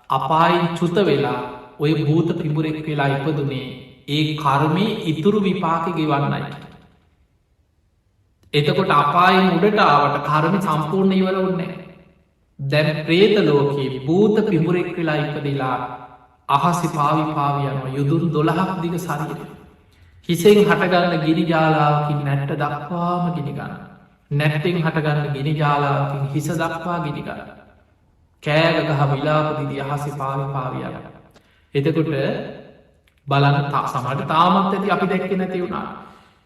අපායින් චුත වෙලා ඔය භූත පිබුරෙක් වෙලා ඉපදුනේ ඒ කර්මය ඉතුරු විපාක ගෙවන්නයි එතකොට අපායෙන් උඩට ආවට කර්ම සම්පූර්ණ ඉවර උන්නේ දැන් ප්‍රේත ලෝකයේ භූත පිබුරෙක් වෙලා ඉපදිලා අහසි පාවිපාවියනවා යුදුන් 12ක් දිග සරීර හිසෙන් හටගන්න ගිනි ජාලාවකින් නැට්ට දක්වාම ගිනිගන්න නැත්තෙන් හටගන්න ගිනි ජාලාවකින් හිස දක්වා ගිනිගන්න කෑගගහ විලාපදිදි අහසි පාවිපාවියන එතකොට බලන්න සමට තාමත් ඇති අපි දැක්ක නැති වුණා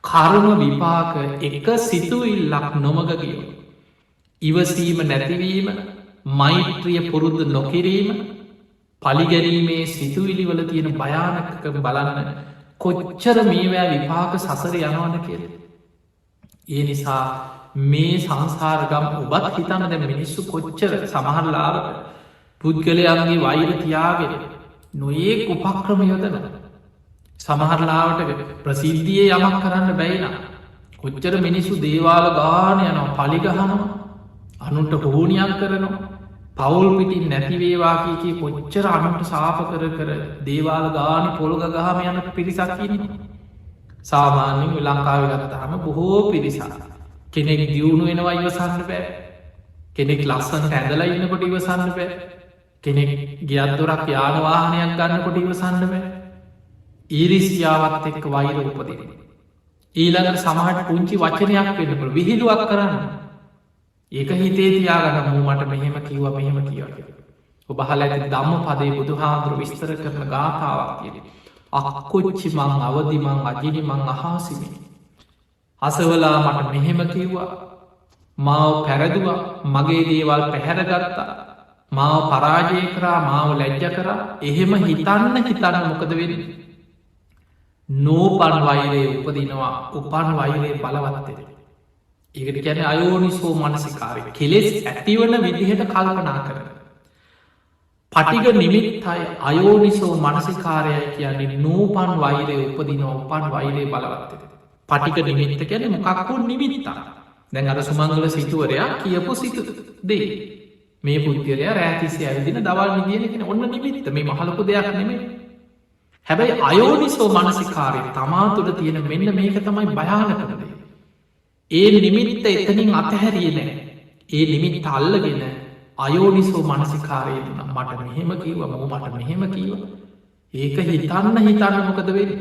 කර්ම විපාක එක සිතුවිල්ලක් නොමග ගියෝ ඉවසීම නැතිවීම මෛත්‍රිය පුරුද්ධ නොකිරීම පලිගැරීමේ සිතුවිලිවල තියෙන භයානකක බලන්න කොච්චර මේවෑ විපාක සසර යනවන කියල ඒ නිසා මේ සංසාරගම් ඔබත් හිතන දැ මිනිස්සු කොච්චර සමහරලාට පුද්ගලයන්ගේ වෛර තියාගෙන නොඒ උපක්‍රම යොදන සමහරලාවට ප්‍රසිද්ධිය යමක් කරන්න බැයින කොච්චර මිනිස්සු දේවාල ගාන යනවා පලිගහනවා අනුන්ට හෝනියක් කරනවා පවුල් පිටින් නැතිවේවාකීකි කොච්චර අනුන්ට සාප කර දේවාල ගානි පොළොග ගහම යන පිරිසක්කින සාමාන්‍යින් ලංකාව ගත්තාම බොහෝ පිරිසා කෙනෙක් දියුණු වෙනවා ඉවසන්න බෑ කෙනෙක් ලස්සනට ඇඳලා ඉන්නකොට ඉවසන්න බෑ කෙනෙක් ගියත්දොරක් යානවාහනයක් ගන්නකොට ඉවසන්න බෑ ඊරිසියාවත් එක්ක වෛර උපදින ඊළඟට සමහට පුංචි වචනයක් වෙනපුළ විහිළුවක් කරන්න ඒක හිතේ තියාගන්න මූමට මෙහෙම කිව්ව මෙහෙම කියව ඔබහල ඇති දම්ම පදේ බුදු හාදුරු විස්තර කරන ගාථාවක් කියෙන අක්කොච්චි මං අවදිමං අජිනිමං අහාසිමි අසවලා මට මෙහෙම කිව්වා මාව පැරදුව මගේ දේවල් පැහැරගත්තා මාව පරාජය කරා මාව ලැජ්ජ කරා එහෙම හිතන්න මොකද වෙන්න නෝපන් වෛරයේ උපදිනවා උපන් වෛරයේ බලවත්තෙන ඒකට ගැන අයෝනිසෝ මනසිකාරය කෙලෙස් ඇතිවන විදිහට කල්පනා කරන පටිග නිමිත්තයි අයෝනිසෝ මනසිකාරයයි කියන්නේ නෝපන් වෛරය උපදිනවා උපන් වෛරයේ බලවත්තෙන පටික නිමිත්ත කැන මොකක්කෝ නිමිත්තා දැන් අර සුමංගල සිතුවරයා කියපු සිතු දේ මේ පුද්ගලයා රෑතිසේ ඇවිදින දවල් නිදියන කෙන ඔන්න නිමිත්ත මේ මහලපු දෙයක් නෙමේ. හැබැයි අයෝනිසෝ මනසිකාරය තමා තුළ තියෙන මෙන්න මේක තමයි භයානකරදේ. ඒ නිමිත්ත එතනින් අතහැරිය නෑ. ඒ නිමිත් අල්ලගෙන අයෝනිසෝ මනසිකාරය මට මෙහෙම කිව මට මෙහෙම කීව. ඒක හිතන්න මොකද වෙන්න.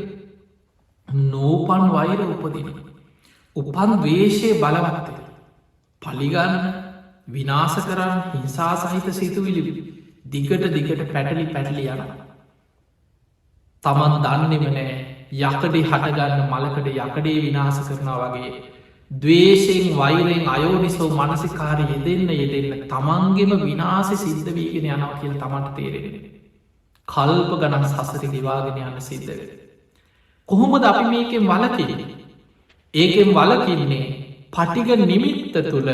නෝපන් වෛර උපදින. උපන් වේශය බලවත්තේ. පලිගන්න විනාස කරන්න හිංසා සහිත සිතුවිලි දිගට පැටලි යන. තමන් දන්නෙම නෑ යකඩේ හටගන්න මලකට යකඩේ විනාස කරනා වගේ දවේශයෙන් වෛරෙන් අයෝනිසෝ මනසිකාර යෙදෙන්න තමන්ගෙම විනාස සිද්ධ වීගෙන යනවා කියල තමන්ට තේරෙන. කල්ප ගණන් සසර දිවාගෙන යන්න සිද්ධව. කොහොමද අපි මේකෙන් වලකින් ඒකෙන් වලකින්නේ පටිග නිමිත්ත තුළ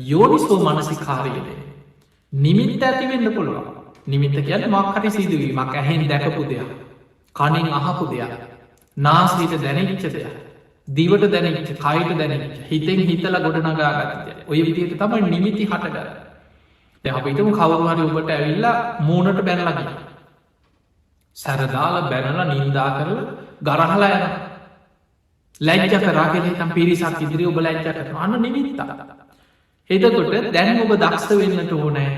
යෝනිසෝ මනසිකාරයද නිමිත්ත ඇතිවෙන්න පුළුවන් නිමිත්ත කියන්න මක්කට සිදුවීමක් ඇහෙන් දැකපු දෙයක් කනින් අහපු දෙයක් නාසීට දැනෙච්ච දෙයක් දිවට දැනෙච්ච කයිට දැනෙච්ච හිතෙන් හිතල ගොඩනගාගත්ය ඔය විදියට තමයි නිමිති හටග අපිටම කවරුහරි ඔබට ඇවිල්ලා මූනට බැනලගින් සැරදාල බැනල නින්දා කරල ගරහලා යන ලැජ්ජ කරාගෙන තම් පිරිසක් ඉදිරි ඔබ ලැජ්ජ කරන අන්න නිමිත්තා එතකොට දැන් ඔබ දක්ෂ වෙන්නට ඕනෑ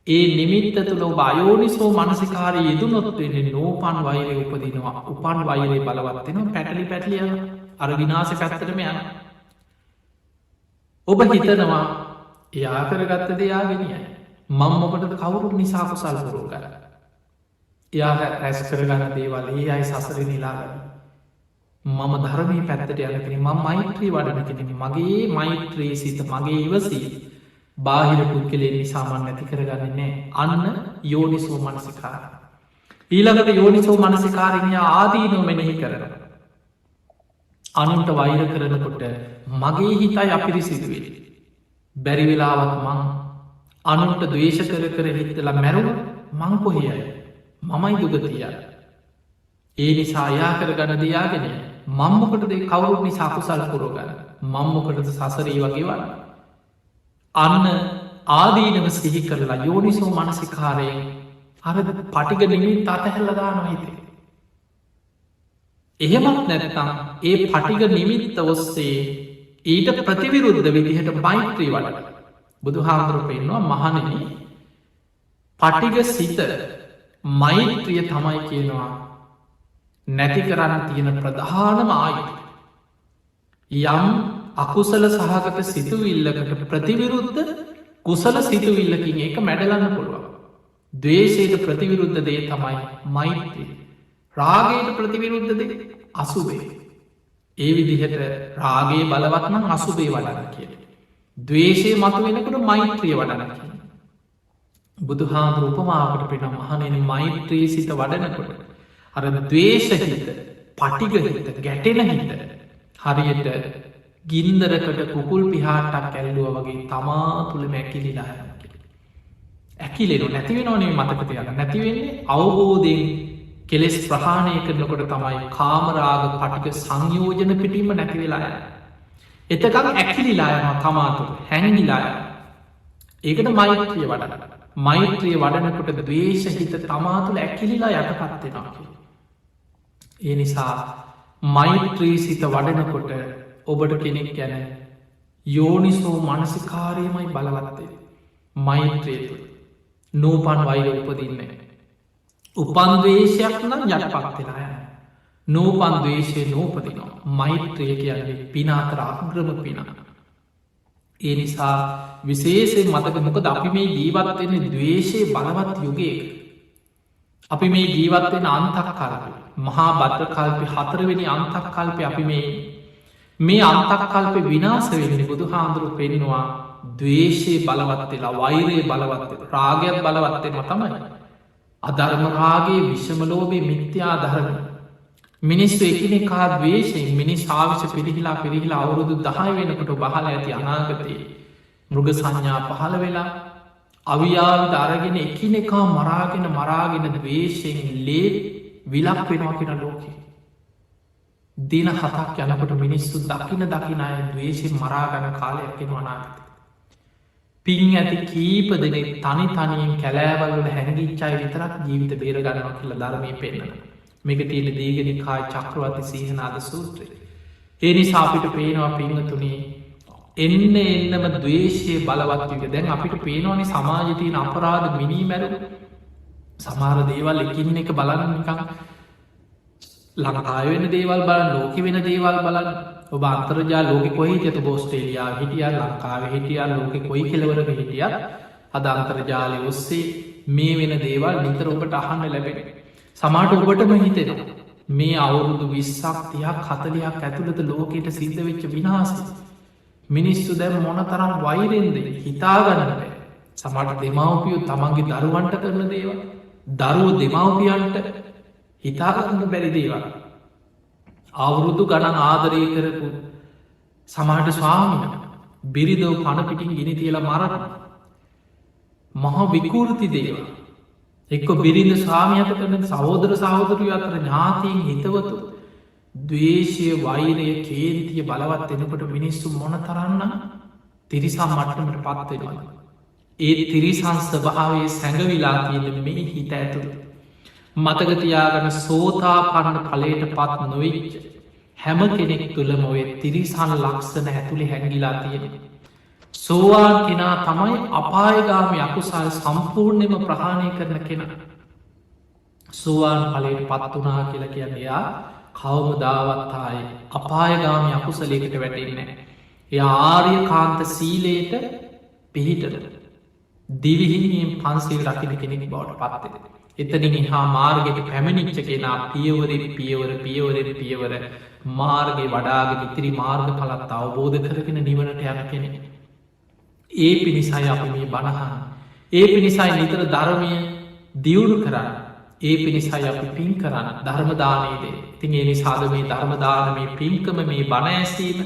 ඒ නිමිත්ත තුළ අයෝනිසෝ මනසිකාරය යෙදුනොත්වෙන්නේ නෝපන් වෛරය උපදිනවා උපන් වෛරය බලවත්වෙන පැටලිය අර විනාස පැත්තරම යන ඔබ හිතනවා එයා කරගත්ත දෙයාගෙනය මං මොකටද කවුරුත් නිසාක සල්පුරෝ කර එයා රැස් කරගන්න දේවල් ඒ අයි සසර නිලාගන්න මම ධර්මී පැත්තට යනකෙන ම මෛත්‍රී වඩන කෙනෙ මගේ මෛත්‍රී සිත මගේ ඉවසී බාහිර පුද්ගලේ නිසාමන් නැති කරගන්නන්නේ අන්න යෝනිසෝ මනසිකාර ඊළඟට යෝනිසෝ මනසිකාරණය ආදීනෝ මෙනෙහි කරන අනුන්ට වෛර කරනකොට මගේ හිතයි අපිරිසිදුවේ බැරිවෙලාවත් මං අනුන්ට දවේශ කර හිත්තල මැරුණ මං කොහයයි මමයි දුගතිය ඒ නිසා යා කරගන්න දයාගෙන මම්මකටද කවුරුත් නිසා කුසල් පුරෝගන්න මම්මකටද සසරී වගේ වන්න අන්න ආදීනව සිහි කරලා යෝනිසෝ මනසිකාරයෙන් අර පටිග නිමිත් අතහැල්ලදාන හිතේ එහෙමත් නැත්තම් ඒ පටිග නිමිත්ත ඔස්සේ ඊට ප්‍රතිවිරුද්ධ විදිහට මෛත්‍රී වඩ බුදු හාමුදුරු පෙන්වා මහනන පටිග සිත මෛත්‍රිය තමයි කියනවා නැති කරන්න තියෙන ප්‍රධානම ආයුධ යම් අකුසල සහගත සිතුවිල්ලකට ප්‍රතිවිරුද්ධ කුසල සිතුවිල්ලකින් ඒක මැඩලන්න පුළුවන් දවේශයට ප්‍රතිවිරුද්ධ දේ තමයි මෛත්‍රී රාගයට ප්‍රතිවිරුද්ධ දේ අසුබේ ඒ විදිහට රාගේ බලවත්නම් අසුබේ වඩන්න කිය දවේශය මතු වෙනකට මෛත්‍රිය වඩන කිය බුදු හාමුදුරු උපමාවට පෙන මහනෙන මෛත්‍රී සිත වඩනකොට අර දවේශහිත පටිගහිත ගැටෙන හිත හරියට ගින්දරකට කුකුල් පිහාටක් ඇල්ලුව වගේ තමා තුළ මැකිලිලා ඇකිලෙනු නැතිවෙනවනේ මතකතියන්න නැතිවෙන්නේ අවබෝධයෙන් කෙලෙස් ප්‍රහාණය කරනකොට තමයි කාමරාග පටික සංයෝජන පිටීම නැතිවෙලාය එතකම් ඇකිලිලායම තමාතුළ හැඟිලාය ඒකට මෛත්‍රිය වඩන මෛත්‍රිය වඩනකොට දවේශහිත තමා තුළ ඇකිලිලා යටපත්වෙනවා ඒ නිසා මෛත්‍රී සිත වඩනකොට ඔබට කෙනෙක් ගැන යෝනිසෝ මනසිකාරයමයි බලවත්තේ මෛත්‍රේතු නූපන් වෛර උපදින්නේ උපන්දවේශයක් නම් යටපත්වෙලා යන නූපන් දවේශය නූපදිනවා මෛත්‍රය කියන්නේ පිනාතර අග්‍රම පිනා ඒ නිසා විශේෂෙන් මතක මොකද අපි මේ ජීවත්වෙන්නේ දවේශය බලවත් යුගයක අපි මේ ජීවත්වෙන අන්තක් කල්පය මහා බද්‍ර කල්පය 4 වෙනි අන්තක් කල්පය අපි මේ අන්තක් කල්පය විනාස වෙන්නේ බුදු හාමුදුරු පෙන්නවා දවේශය බලවත්වෙලා වෛරය බලවත්ව රාගයක් බලවත්තෙන්ම තමයි අධර්මරාගේ විශ්මලෝබේ මිත්‍යා ධරණ මිනිස්සු එකනෙකා දවේශයෙන් මිනිස් ආවිශ පිරිහිලා අවුරුදු 10 වෙනකොට බහල ඇති අනාගතයේ මෘග සංඥා පහළ වෙලා අවියාවිත අරගෙන එකනෙකා මරාගෙන දවේශයෙන් ලේ විලක් වෙනවා කෙන ලෝකෙ දින 7ක් යනකොට මිනිස්සු දකින අය දවේශයෙන් මරාගන කාලයක් කෙන අනාගත පින් ඇති කීප දෙනෙ තනි තනියෙන් කැලෑවල්වල හැඟිච්චාය විතරක් ජීවිත බේරගන්නවා කියලා ධර්මය පෙන්න්න. මේක තියෙන දීගනිකාය චක්‍රවර්ති සීහනාද සූත්‍රය. ඒ නිසා අපිට පේනවා පිංහතුනේ එන්න එන්නම දවේශය බලවත්වක දැන් අපිට පේනවානි සමාජතීන අපරාධ මිනීමැරු සමාර දේවල් එකින් එක බලන්න නිකං ලංකාය වෙන දේවල් බලන්න ලෝක වෙන දේවල් බලන්න ඔබ අන්තර්ජා ලෝක කොහි ජත බෝස්ටේලයා හිටිය ලංකාව හිටිය ලෝක කොයි කෙලවරක හිටිය අද අන්තර්ජාලය ඔස්සේ මේ වෙන දේවල් නිතර ඔබට අහන්න ලැබෙන සමාට ඔබටම හිතෙන මේ අවුරුදු 20ක් 40ක් ඇතුළත ලෝකයට සිද්ධ වෙච්ච විනාසි මිනිස්සු දැම් මොන තරම් වෛරෙන්ද හිතාගන්න බෑ සමට දෙමවපියෝ තමන්ගේ දරුවන්ට කරන දේවල් දරුව දෙමවපියන්ට හිතාගන්න බැරි දේවල් අවුරුදු ගණන් ආදරය කරපු සමාට ස්වාමින බිරිදව පණපිටින් ගිනි තියල මරණ මහ විකූර්ති දේව එක්ක බිරිඳ ස්වාමියත කරන සහෝදර සහෝදරය අතර ඥාතීන් හිතවතු දවේශය වෛරය කේන්තිය බලවත් එනකොට මිනිස්සු මොන කරන්න තිරිසා මට්ටමට පත්වෙනවා. ඒ තිරිසං ස්වභාවේ සැඟවිලා තියෙන මේ හිත ඇතුළ. මතකතියාගන සෝතා පන්න පලට පත් නොවිච්ච හැම කෙනෙක් තුළම ඔය තිරිසන් ලක්ෂණ ඇතුළි හැඟිලා තියෙන. සෝවාන් කෙනා තමයි අපායගාමි අකුසල් සම්පූර්ණයම ප්‍රහාණය කරන කෙන. සෝවාන් පලට පත්වනා කියලා කියන්නයා කවම දාවත්තාය අපායගාමි අකුසලේකට වැටෙන්නේ. එය ආර්ය කාන්ත සීලයට පිහිටට දිවිහිමියෙන් පන්සිල් රකින කෙනෙක් බවට පත්තෙද. එතනින් හා මාර්ගයට පැමිණිච්ච කෙනා පියවර පියවර පියවර මාර්ගය වඩාගෙන ඉතිරි මාර්ග පලත් අවබෝධ කරගෙන නිවනට යන කෙනෙ. ඒ පිණිසයි අප මේ බණහන්. ඒ පිණිසයි නිතර ධර්මය දියුණු කරන්න. ඒ පිණිසයි අපි පින් කරන්න ධර්මදානයේදේ තින් ඒ නිසාද මේ ධර්මදාන මේ පින්කම මේ බණඇසීම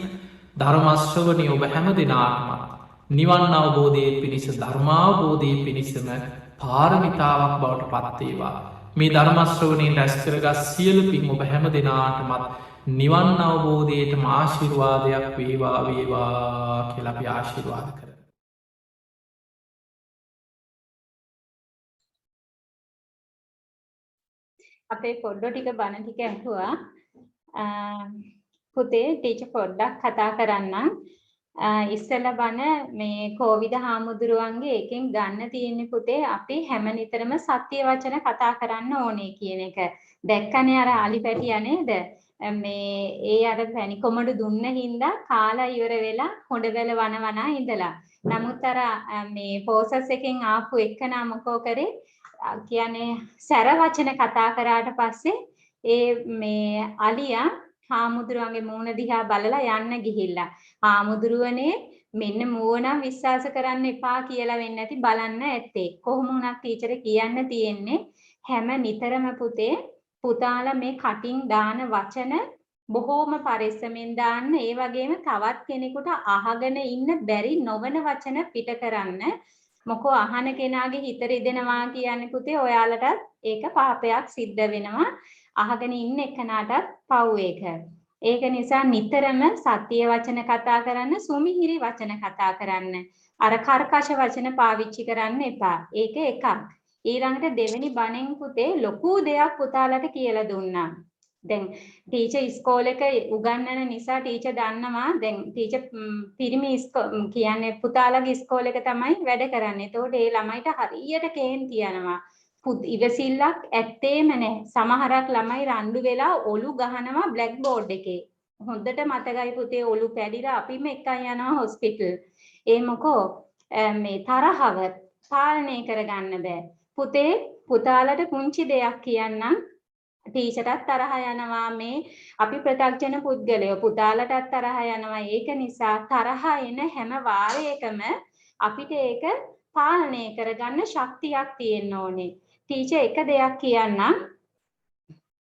ධර්මශ්‍රවනය ඔබ හැම දෙනාටම නිවන් අවබෝධය පිණිස ධර්මාවබෝධය පිණිසම පාරමිතාවක් බවට පත්තේවා. මේ ධර්මශ්‍රවනයෙන් රැස්කරගත් සියලු පින් ඔබ හැම දෙනාටමත් නිවන් අවබෝධයට ආශිර්වාදයක් වේවා වේවා කියලපි ආශිර්වාද කර. අපේ පොඩ්ඩෝ ටික බණ ටික ඇහුවා. පුතේ ටීචර් පොඩ්ඩක් කතා කරන්නම්. ඉස්සෙල්ලා බණ මේ කෝවිද හාමුදුරුවන්ගේ එකෙන් ගන්න තියෙන්නේ පුතේ අපි හැම නිතරම සත්‍ය වචන කතා කරන්න ඕනේ කියන එක. දැක්කනේ අර අලිපැටියා නේද? මේ ඒ අර පැණි කොමඩු දුන්න හින්දා කාලා ඉවර වෙලා හොඬවැල වනවනා ඉඳලා. නමුත් අර මේ පෝසස් එකෙන් ආපු එකනා මොකෝ කරේ කියන්නේ සැර වචන කතා කරාට පස්සේ ඒ මේ අලියා හාමුදුරුවන්ගේ මූණ දිහා බලලා යන්න ගිහිල්ලා හාමුදුරුවනේ මෙන්න මූණ විශ්වාස කරන්න එපා කියලා වෙන්නේ නැති බලන්න ඇත්තේ කොහොම වුණත් ටීචර් කියන්න තියෙන්නේ හැම නිතරම පුතේ පුතාලා මේ කටින් දාන වචන බොහෝම පරිස්සමෙන් දාන්න ඒ වගේම තවත් කෙනෙකුට අහගෙන ඉන්න බැරි නොවන වචන පිට කරන්න මොකෝ අහන කෙනාගේ හිත රිදෙනවා කියන්නේ පුතේ ඔයාලටත් ඒක පාපයක් සිද්ධ වෙනවා අහගෙන ඉන්න එකනටත් පව් ඒක. ඒක නිසා නිතරම සත්‍ය වචන කතා කරන්න සුමිහිරි වචන කතා කරන්න. අර කර්කශ වචන පාවිච්චි කරන්න එපා. ඒක එකක්. ඊළඟට දෙවෙනි බණෙන් පුතේ ලොකු දෙයක් පුතාලට කියලා දුන්නා. දැන් ටීචර් ඉස්කෝලේක උගන්වන නිසා ටීචර් දන්නවා දැන් ටීචර් පිරිමි කියන්නේ පුතාලගේ ඉස්කෝලේක තමයි වැඩ කරන්නේ. ඒතකොට ඒ ළමයිට හරියට කේන්ති යනවා. ඉවසිල්ලක් ඇත්තේම නැහැ. සමහරක් ළමයි රණ්ඩු වෙලා ඔලු ගහනවා බ්ලැක් බෝඩ් එකේ. හොඳට මතකයි පුතේ ඔලු පැදිලා අපිම එකයි යනවා හොස්පිටල්. ඒ මොකෝ මේ තරහව පාලනය කරගන්න බෑ. පුතේ පුතාලට පුංචි දෙයක් කියන්නම්. ටීචර්ටත් තරහ යනවා මේ අපි ප්‍රත්‍යක්ෂන පුද්ගලයෝ පුතාලටත් තරහ යනවා. ඒක නිසා තරහ එන හැම වාරයකම අපිට ඒක පාලනය කරගන්න ශක්තියක් තියෙන්න ඕනේ. ටීචර් එක දෙයක් කියන්නම්.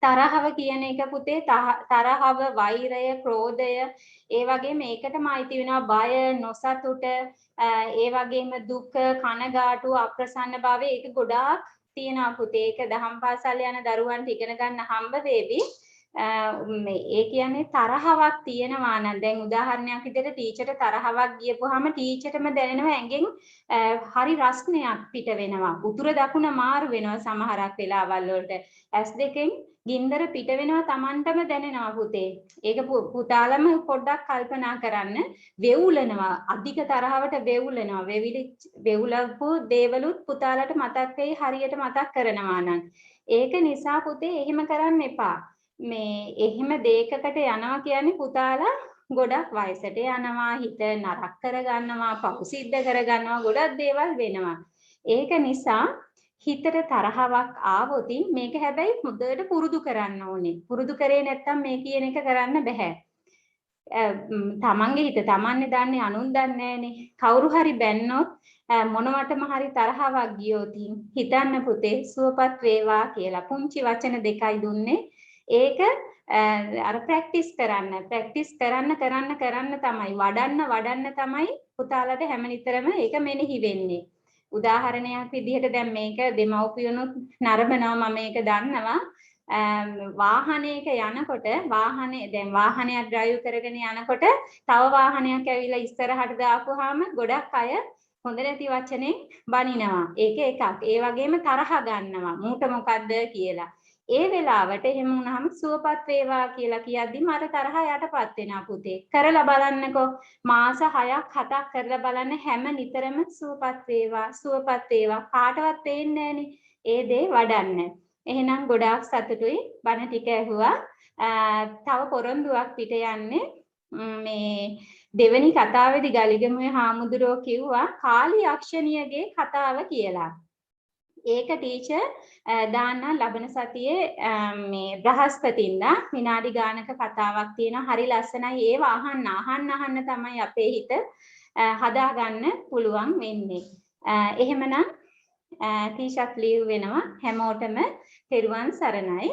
තරහව කියන එක පුතේ තරහව වෛරය ක්‍රෝධය ඒ වගේම ඒකටම අයිති වෙනවා බය නොසතුට ඒ වගේම දුක කනගාටු අප්‍රසන්න භාවය ඒක ගොඩාක් තියෙනවා පුතේ. ඒක දහම් පාසල් යන දරුවන්ට ඉගෙන ගන්න හම්බ වේවි. ඒ කියන්නේ තරහවක් තියෙනවා නම් දැන් උදාහරණයක් විදිහට ටීචර්ට තරහවක් ගියපුවාම ටීචර්ටම දැනෙනවා ඇඟෙන් හරි රස්නයක් පිට වෙනවා. උතුර දකුණ මාරු වෙනවා සමහරක් වෙලාවල් වලට. ඇස් දෙකෙන් ගින්දර පිට වෙනවා Tamanටම දැනෙනවා පුතේ. ඒක පුතාලම පොඩ්ඩක් කල්පනා කරන්න. වෙවුලනවා. අධික තරහවට වෙවුලනවා. වෙවුලපු දේවලුත් පුතාලට මතක් වෙයි හරියට මතක් කරනවා නම්. ඒක නිසා පුතේ එහෙම කරන්න එපා. මේ එහෙම දෙයකකට යනවා කියන්නේ පුතාලා ගොඩක් වයසට යනවා, හිත නරක කරගන්නවා, පහු සිද්ධ කරගන්නවා, ගොඩක් දේවල් වෙනවා. ඒක නිසා හිතට තරහවක් ආවොත් මේක හැබැයි හොඳට පුරුදු කරන්න ඕනේ. පුරුදු කරේ නැත්තම් මේ කියන එක කරන්න බෑ. තමන්ගේ හිත තමන්නේ දන්නේ අනුන් දන්නේ නැහනේ. කවුරු හරි බැන්නොත් මොනවටම හරි තරහවක් ගියොත් හිතන්න පුතේ සුවපත් වේවා කියලා පුංචි වචන දෙකයි දුන්නේ. ඒක අර ප්‍රැක්ටිස් කරන්න තමයි වඩන්න තමයි පුතාලට හැමනිතරම ඒක මෙනෙහි වෙන්නේ. උදාහරණයක් විදිහට දැන් මේක දෙමව්පියනොත් නරඹනවා මම මේක දන්නවා. වාහනයක යනකොට වාහනයක් ඩ්‍රයිව් කරගෙන යනකොට තව වාහනයක් ඇවිල්ලා ඉස්සරහට දාපුවාම ගොඩක් අය හොඳ නැති වචනෙන් බනිනවා. ඒක එකක්. ඒ වගේම තරහ ගන්නවා. මූට මොකද්ද කියලා. ඒ වෙලාවට එහෙම වුණාම සුවපත් වේවා කියලා කියද්දිම අර තරහ යටපත් වෙනවා පුතේ. කරලා බලන්නකෝ. මාස 6ක් 7ක් කරලා බලන්න හැම නිතරම සුවපත් වේවා කාටවත් පේන්නේ නැහනේ. ඒ දේ වඩන්න. එහෙනම් ගොඩාක් සතුටුයි බණ ටික ඇහුවා. තව පොරොන්දුවක් පිට යන්නේ මේ දෙවෙනි කතාවේදී ගලිගමුවේ හාමුදුරුවෝ කිව්වා කාලි යක්ෂණියගේ කතාව කියලා. ඒක ටීචර් දාන්න ලබන සතියේ මේ බ්‍රහස්පතින්දා විනාඩි ගානක කතාවක් තියෙනවා. හරි ලස්සනයි. ඒව අහන්න තමයි අපේ හිත හදාගන්න පුළුවන් වෙන්නේ. එහෙමනම් ටීචර් ලියු වෙනවා හැමෝටම තෙරුවන් සරණයි.